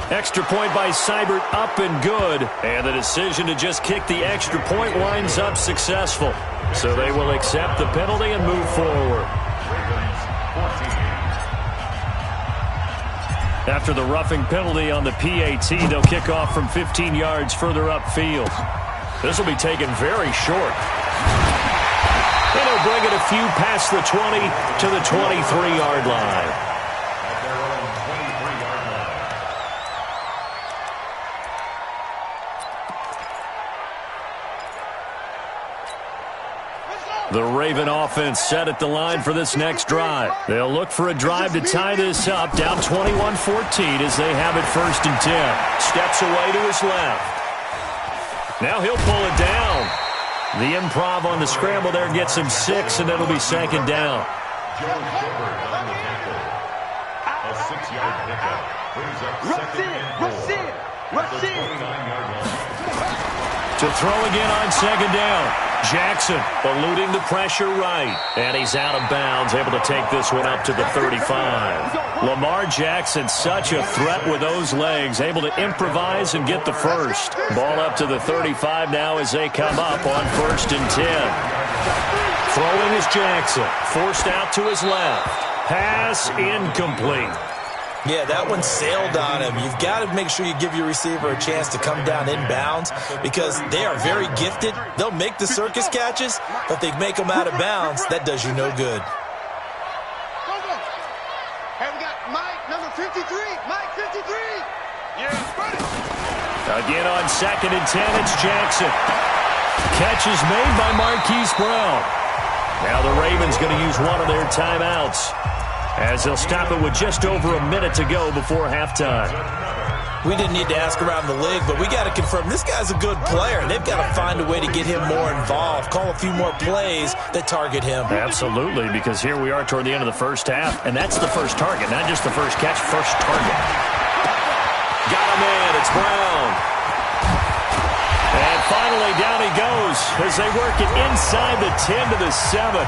Extra point by Seibert up and good. And the decision to just kick the extra point winds up successful. So they will accept the penalty and move forward. After the roughing penalty on the PAT, they'll kick off from 15 yards further upfield. This will be taken very short. And he'll bring it a few past the 20 to the 23-yard line. The Raven offense set at the line for this next drive. They'll look for a drive to tie this up, down 21-14 as they have it 1st and 10. Steps away to his left. Now he'll pull it down. The improv on the scramble there gets him 6, and it'll be 2nd down. A 6-yard pickup brings up 2nd and 4. Rush in. To throw again on 2nd down. Jackson eluding the pressure right. And he's out of bounds, able to take this one up to the 35. Lamar Jackson, such a threat with those legs, able to improvise and get the first. Ball up to the 35 now as they come up on 1st and 10. Throwing is Jackson, forced out to his left. Pass incomplete. Yeah, that one sailed on him. You've got to make sure you give your receiver a chance to come down inbounds because they are very gifted. They'll make the circus catches, but they make them out of bounds. That does you no good. Hey, we got Mike, number 53. Mike, 53. Yeah, ready. Again on 2nd and 10, it's Jackson. Catch is made by Marquise Brown. Now the Ravens going to use one of their timeouts, as they'll stop it with just over a minute to go before halftime. We didn't need to ask around the league, but we got to confirm this guy's a good player. They've got to find a way to get him more involved, call a few more plays that target him. Absolutely, because here we are toward the end of the first half, and that's the first target, not just the first catch, first target. Got him in. It's Brown. And finally, down he goes as they work it inside the 10 to the 7.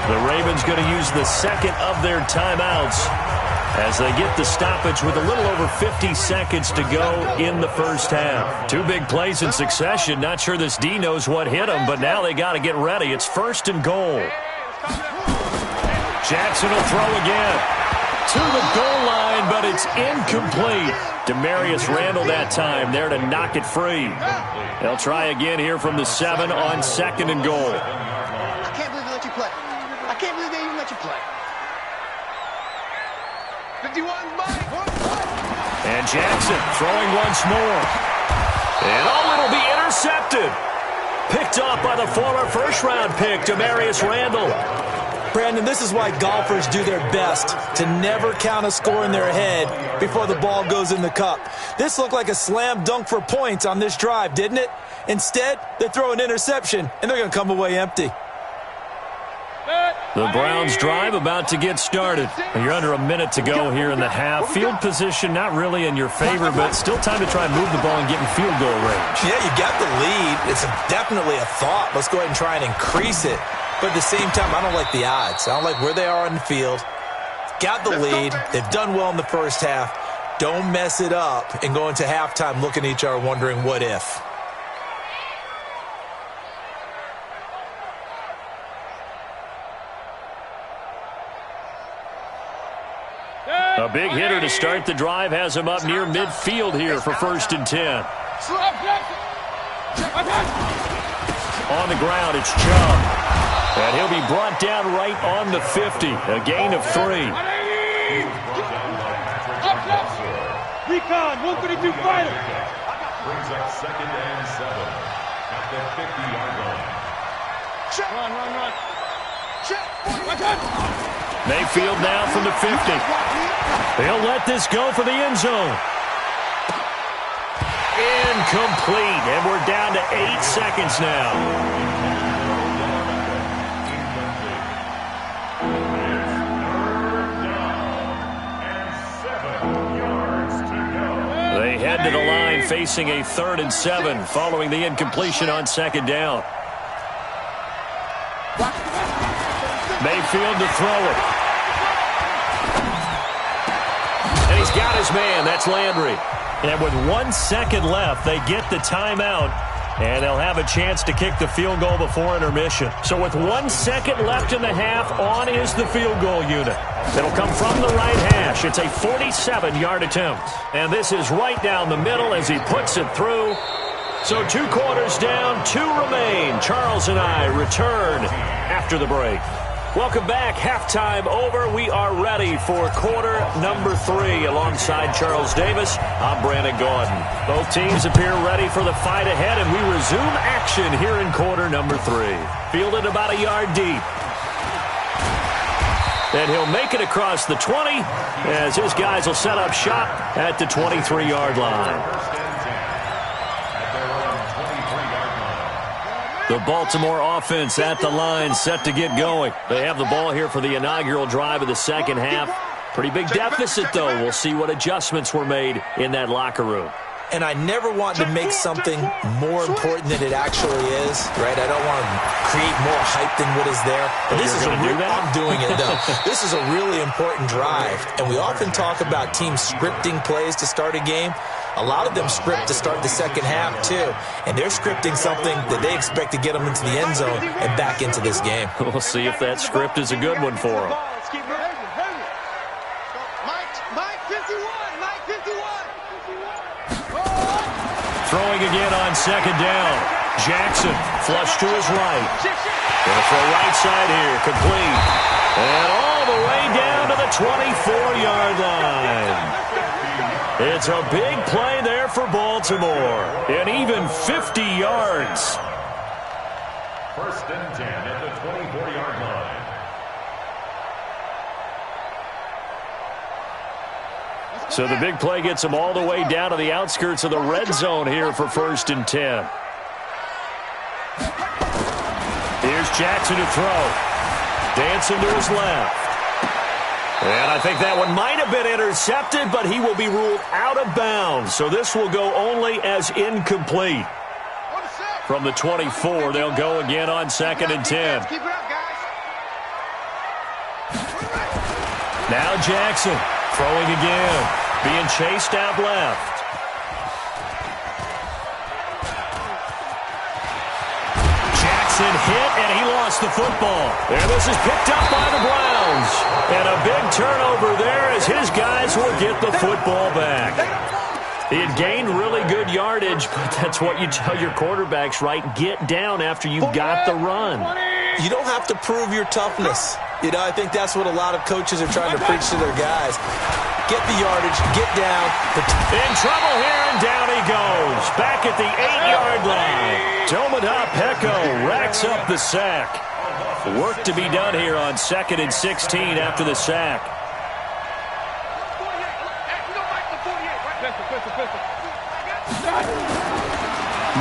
The Ravens going to use the second of their timeouts as they get the stoppage with a little over 50 seconds to go in the first half. Two big plays in succession. Not sure this D knows what hit them, but now they got to get ready. It's first and goal. Jackson will throw again to the goal line, but it's incomplete. Demarius Randall that time there to knock it free. They'll try again here from the 7 on second and goal. I can't believe they let you play. I can't believe they even let you play. 51's mine. And Jackson throwing once more. And it'll be intercepted. Picked off by the former first-round pick, Demarius Randall. Brandon, this is why golfers do their best to never count a score in their head before the ball goes in the cup. This looked like a slam dunk for points on this drive, didn't it? Instead, they throw an interception, and they're going to come away empty. The Browns drive about to get started. You're under a minute to go here in the half. Field position not really in your favor, but still time to try and move the ball and get in field goal range. Yeah, you got the lead. It's definitely a thought. Let's go ahead and try and increase it. But at the same time, I don't like the odds. I don't like where they are on the field. Got the lead. They've done well in the first half. Don't mess it up and go into halftime looking at each other wondering what if. A big hitter to start the drive has him up near midfield here for first and 10. On the ground, it's Chubb. And he'll be brought down right on the 50. A gain of 3. Recon, 132 fighter. Brings up second and 7 at the 50-yard line. Run. Mayfield now from the 50. They'll let this go for the end zone. Incomplete, and we're down to 8 seconds now. They head to the line facing a 3rd and 7 following the incompletion on second down. Mayfield to throw it. And he's got his man. That's Landry. And with 1 second left, they get the timeout, and they'll have a chance to kick the field goal before intermission. So with 1 second left in the half, on is the field goal unit. It'll come from the right hash. It's a 47-yard attempt. And this is right down the middle as he puts it through. So 2 quarters down, 2 remain. Charles and I return after the break. Welcome back. Halftime over. We are ready for quarter number 3. Alongside Charles Davis, I'm Brandon Gaudin. Both teams appear ready for the fight ahead, and we resume action here in quarter number 3. Fielded about a yard deep. And he'll make it across the 20 as his guys will set up shop at the 23-yard line. The Baltimore offense at the line, set to get going. They have the ball here for the inaugural drive of the second half. Pretty big deficit, though. We'll see what adjustments were made in that locker room. And I never want to make something more important than it actually is, right? I don't want to create more hype than what is there. But this is I'm doing it, though. This is a really important drive. And we often talk about teams scripting plays to start a game. A lot of them script to start the second half, too. And they're scripting something that they expect to get them into the end zone and back into this game. We'll see if that script is a good one for them. Throwing again on second down. Jackson, flush to his right. Gonna throw right side here, complete. And all the way down to the 24-yard line. It's a big play there for Baltimore. And even 50 yards. First and 10 at the 24-yard line. So the big play gets him all the way down to the outskirts of the red zone here for 1st and 10. Here's Jackson to throw. Dancing to his left. And I think that one might have been intercepted, but he will be ruled out of bounds. So this will go only as incomplete. From the 24, they'll go again on 2nd and 10. Now Jackson throwing again, being chased out left. Jackson hit, and he lost the football. And this is picked up by the Browns. And a big turnover there as his guys will get the football back. He had gained really good yardage, but that's what you tell your quarterbacks, right? Get down after you've got the run. You don't have to prove your toughness. You know, I think that's what a lot of coaches are trying to preach to their guys. Get the yardage, get down. In trouble here, and down he goes. Back at the 8-yard line. Dome it up, Hecko racks up the sack. Work to be done here on 2nd and 16 after the sack.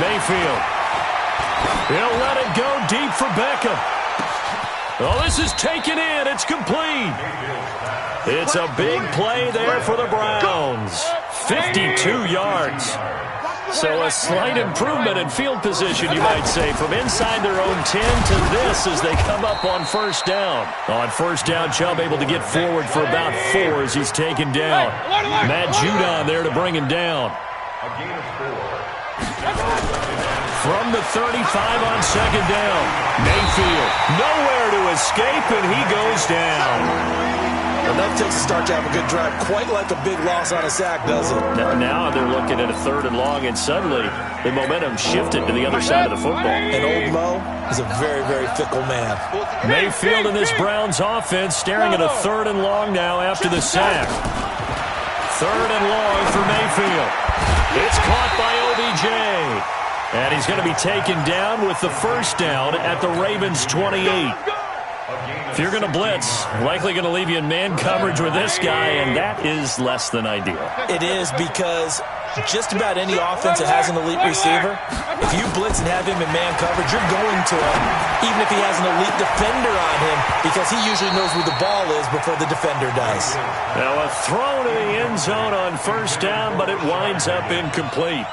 Mayfield. He'll let it go deep for Beckham. Oh, this is taken in. It's complete. It's a big play there for the Browns. 52 yards. So a slight improvement in field position, you might say, from inside their own 10 to this as they come up on 1st down. On 1st down, Chubb able to get forward for about 4 as he's taken down. Matt Judon there to bring him down. From the 35 on 2nd down. Mayfield nowhere to escape, and he goes down. Enough takes to start to have a good drive, quite like a big loss on a sack, does it? Now they're looking at a 3rd and long, and suddenly the momentum shifted to the other side of the football. And old Mo is a very, very fickle man. Mayfield in this Browns offense staring at a 3rd and long now after the sack. 3rd and long for Mayfield. It's caught by OBJ. And he's going to be taken down with the 1st down at the Ravens' 28. If you're going to blitz, likely going to leave you in man coverage with this guy, and that is less than ideal. It is, because just about any offense that has an elite receiver, if you blitz and have him in man coverage, you're going to him, even if he has an elite defender on him, because he usually knows where the ball is before the defender does. Now a throw to the end zone on 1st down, but it winds up incomplete.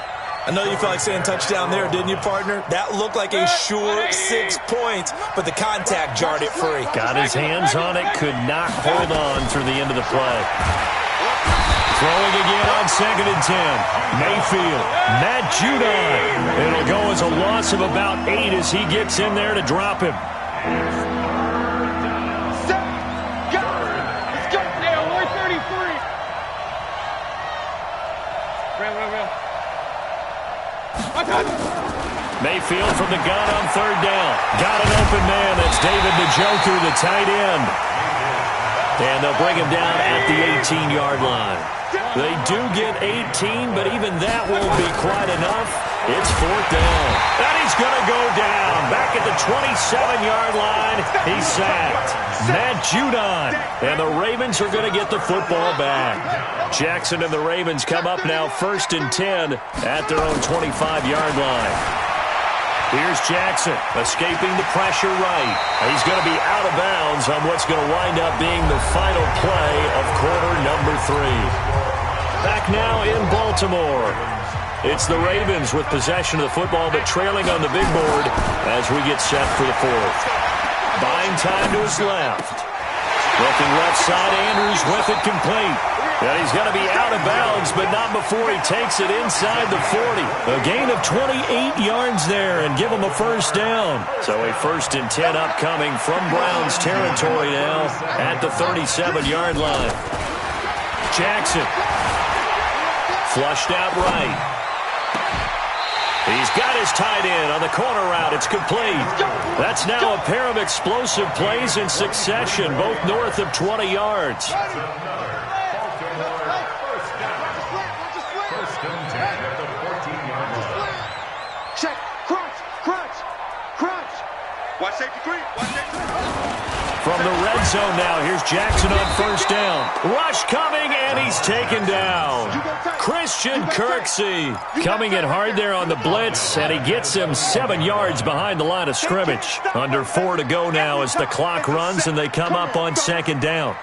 I know you felt like saying touchdown there, didn't you, partner? That looked like a sure 6 points, but the contact jarred it free. Got his hands on it, could not hold on through the end of the play. Throwing again on 2nd and 10. Mayfield, Matt Judon. It'll go as a loss of about 8 as he gets in there to drop him. Mayfield from the gun on 3rd down. Got an open man. That's David Njoku, the tight end. And they'll bring him down at the 18-yard line. They do get 18, but even that won't be quite enough. It's 4th down. And he's going to go down. Back at the 27-yard line, he's sacked. Matt Judon. And the Ravens are going to get the football back. Jackson and the Ravens come up now 1st and 10 at their own 25-yard line. Here's Jackson escaping the pressure right. He's going to be out of bounds on what's going to wind up being the final play of quarter number 3. Back now in Baltimore. It's the Ravens with possession of the football, but trailing on the big board as we get set for the 4th. Buying time to his left. Looking left side, Andrews with it complete. And he's going to be out of bounds, but not before he takes it inside the 40. A gain of 28 yards there and give him a 1st down. So a 1st and 10 upcoming from Browns territory now at the 37-yard line. Jackson. Flushed out right. He's got his tight end on the corner route. It's complete. That's now a pair of explosive plays in succession, both north of 20 yards. Check. Crunch. Watch safety 3. From the red zone now, here's Jackson on 1st down. Rush coming, and he's taken down. Christian Kirksey coming in hard there on the blitz, and he gets him 7 yards behind the line of scrimmage. Under 4 to go now as the clock runs, and they come up on second down.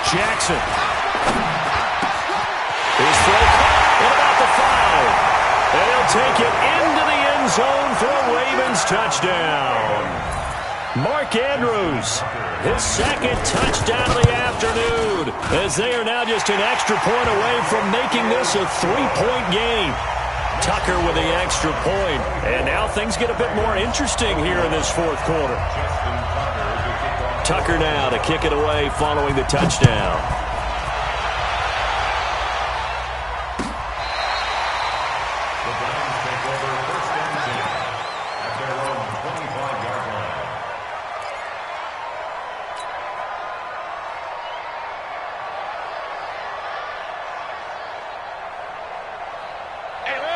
Jackson. His throw at about the 5. And he'll take it into the end zone for a Ravens touchdown. Mark Andrews, his second touchdown of the afternoon, as they are now just an extra point away from making this a 3-point game. Tucker with the extra point, and now things get a bit more interesting here in this fourth quarter. Tucker now to kick it away following the touchdown. The Browns take over first and 10 at their own 25-yard line.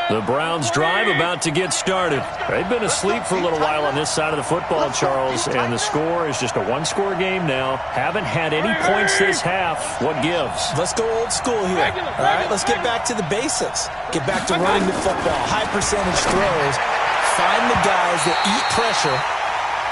The Browns drive about to get started. They've been asleep for a little while on this side of the football, Charles, and the score is just a one-score game now. Haven't had any points this half. What gives? Let's go old school here. All right, let's get back to the basics. Get back to running the football, high percentage throws. Find the guys that eat pressure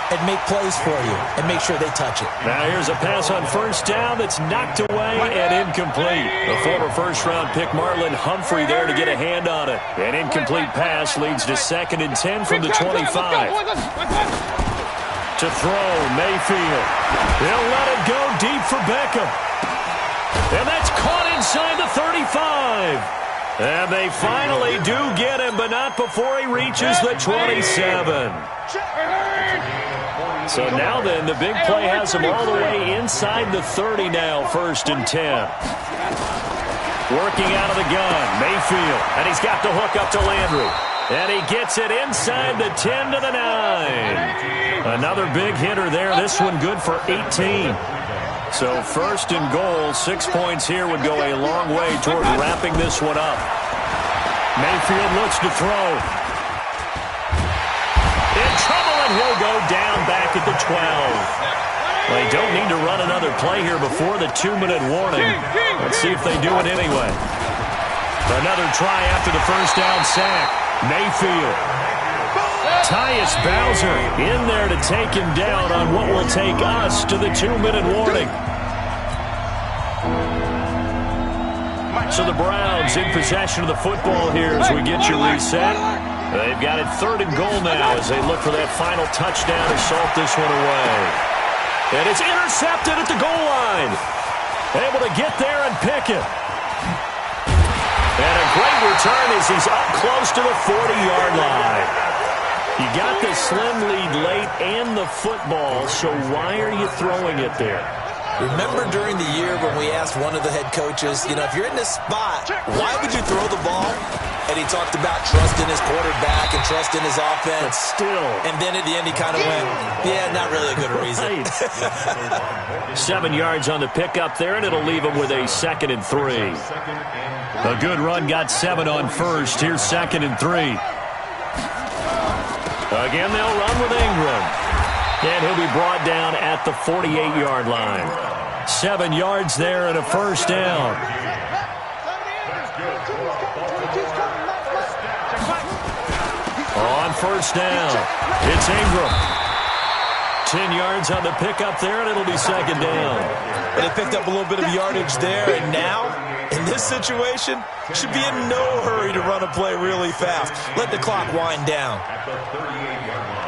and make plays for you and make sure they touch it. Now here's a pass on first down that's knocked away and incomplete. The former first-round pick Marlon Humphrey there to get a hand on it. An incomplete pass leads to 2nd and 10 from the 25. To throw, Mayfield. He'll let it go deep for Beckham. And that's caught inside the 35. And they finally do get him, but not before he reaches the 27. So now then, the big play has him all the way inside the 30 now, 1st and 10. Working out of the gun, Mayfield, and he's got the hook up to Landry. And he gets it inside the 10 to the 9. Another big hitter there, this one good for 18. So 1st and goal, 6 points here would go a long way toward wrapping this one up. Mayfield looks to throw. In trouble, and he'll go down back at the 12. They don't need to run another play here before the 2-minute warning. Let's see if they do it anyway. Another try after the first down sack. Mayfield. Tyus Bowser in there to take him down on what will take us to the 2-minute warning. So the Browns in possession of the football here as we get you reset. They've got it 3rd and goal now as they look for that final touchdown to salt this one away. And it's intercepted at the goal line. Able to get there and pick it. And a great return as he's up close to the 40-yard line. You got the slim lead late and the football, so why are you throwing it there? Remember during the year when we asked one of the head coaches, you know, if you're in this spot, why would you throw the ball? And he talked about trusting his quarterback and trusting his offense. But still. And then at the end he kind of went, yeah, not really a good reason. 7 yards on the pickup there, and it'll leave him with a 2nd and 3. A good run got 7 on first. Here's 2nd and 3. Again, they'll run with Ingram. And he'll be brought down at the 48-yard line. 7 yards there and a first down. On first down, it's Ingram. 10 yards on the pickup there, and it'll be 2nd down. They picked up a little bit of yardage there, and now, in this situation, should be in no hurry to run a play really fast. Let the clock wind down. At the 38-yard line.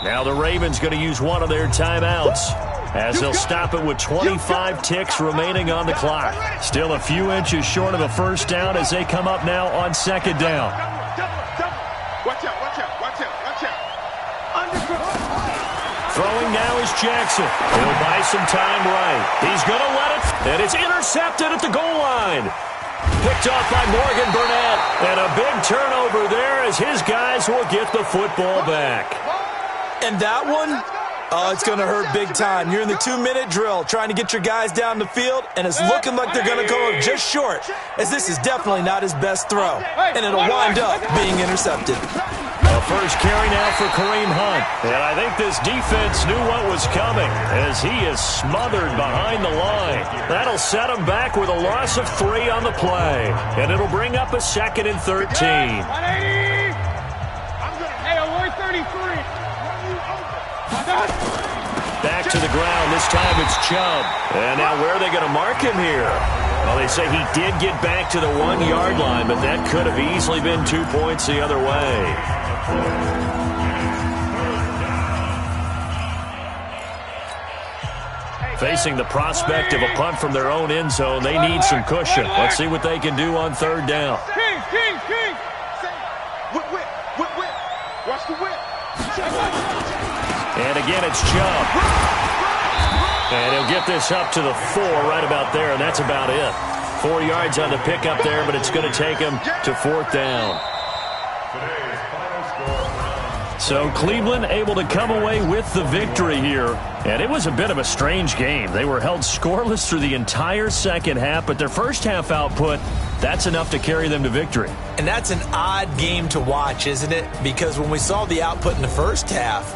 Now the Ravens going to use one of their timeouts as they'll stop it with 25 ticks remaining on the clock. Still a few inches short of a first down as they come up now on 2nd down. Watch out, watch out, watch out, watch out. Throwing now is Jackson. He'll buy some time right. He's going to let it, and it's intercepted at the goal line. picked off by Morgan Burnett. And a big turnover there as his guys will get the football back. And that one, oh, it's going to hurt big time. You're in the 2-minute drill trying to get your guys down the field, and it's looking like they're going to go just short, as this is definitely not his best throw, and it'll wind up being intercepted. A first carry now for Kareem Hunt. And I think this defense knew what was coming as he is smothered behind the line. That'll set him back with a loss of 3 on the play. And it'll bring up a 2nd and 13. 180. Hey, Aloy 33. Back to the ground. This time it's Chubb. And now where are they going to mark him here? Well, they say he did get back to the 1-yard line, but that could have easily been 2 points the other way. Facing the prospect of a punt from their own end zone, they need some cushion. Let's see what they can do on 3rd down. King. Whip. Watch the whip. And again, it's Chubb. And he'll get this up to the 4 right about there, and that's about it. 4 yards on the pickup there, but it's going to take him to 4th down. So Cleveland able to come away with the victory here. And it was a bit of a strange game. They were held scoreless through the entire second half, but their first half output, that's enough to carry them to victory. And that's an odd game to watch, isn't it? Because when we saw the output in the first half,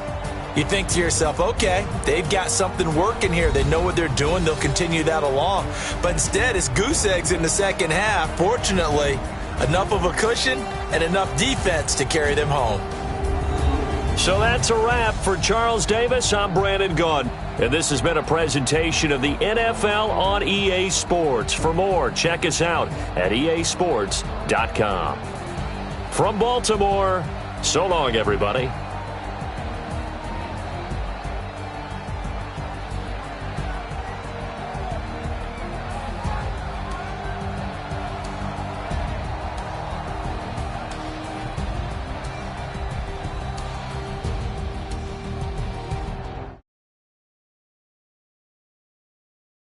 you think to yourself, okay, they've got something working here. They know what they're doing. They'll continue that along. But instead, it's goose eggs in the second half. Fortunately, enough of a cushion and enough defense to carry them home. So that's a wrap for Charles Davis. I'm Brandon Gaudin, and this has been a presentation of the NFL on EA Sports. For more, check us out at easports.com. From Baltimore, so long, everybody.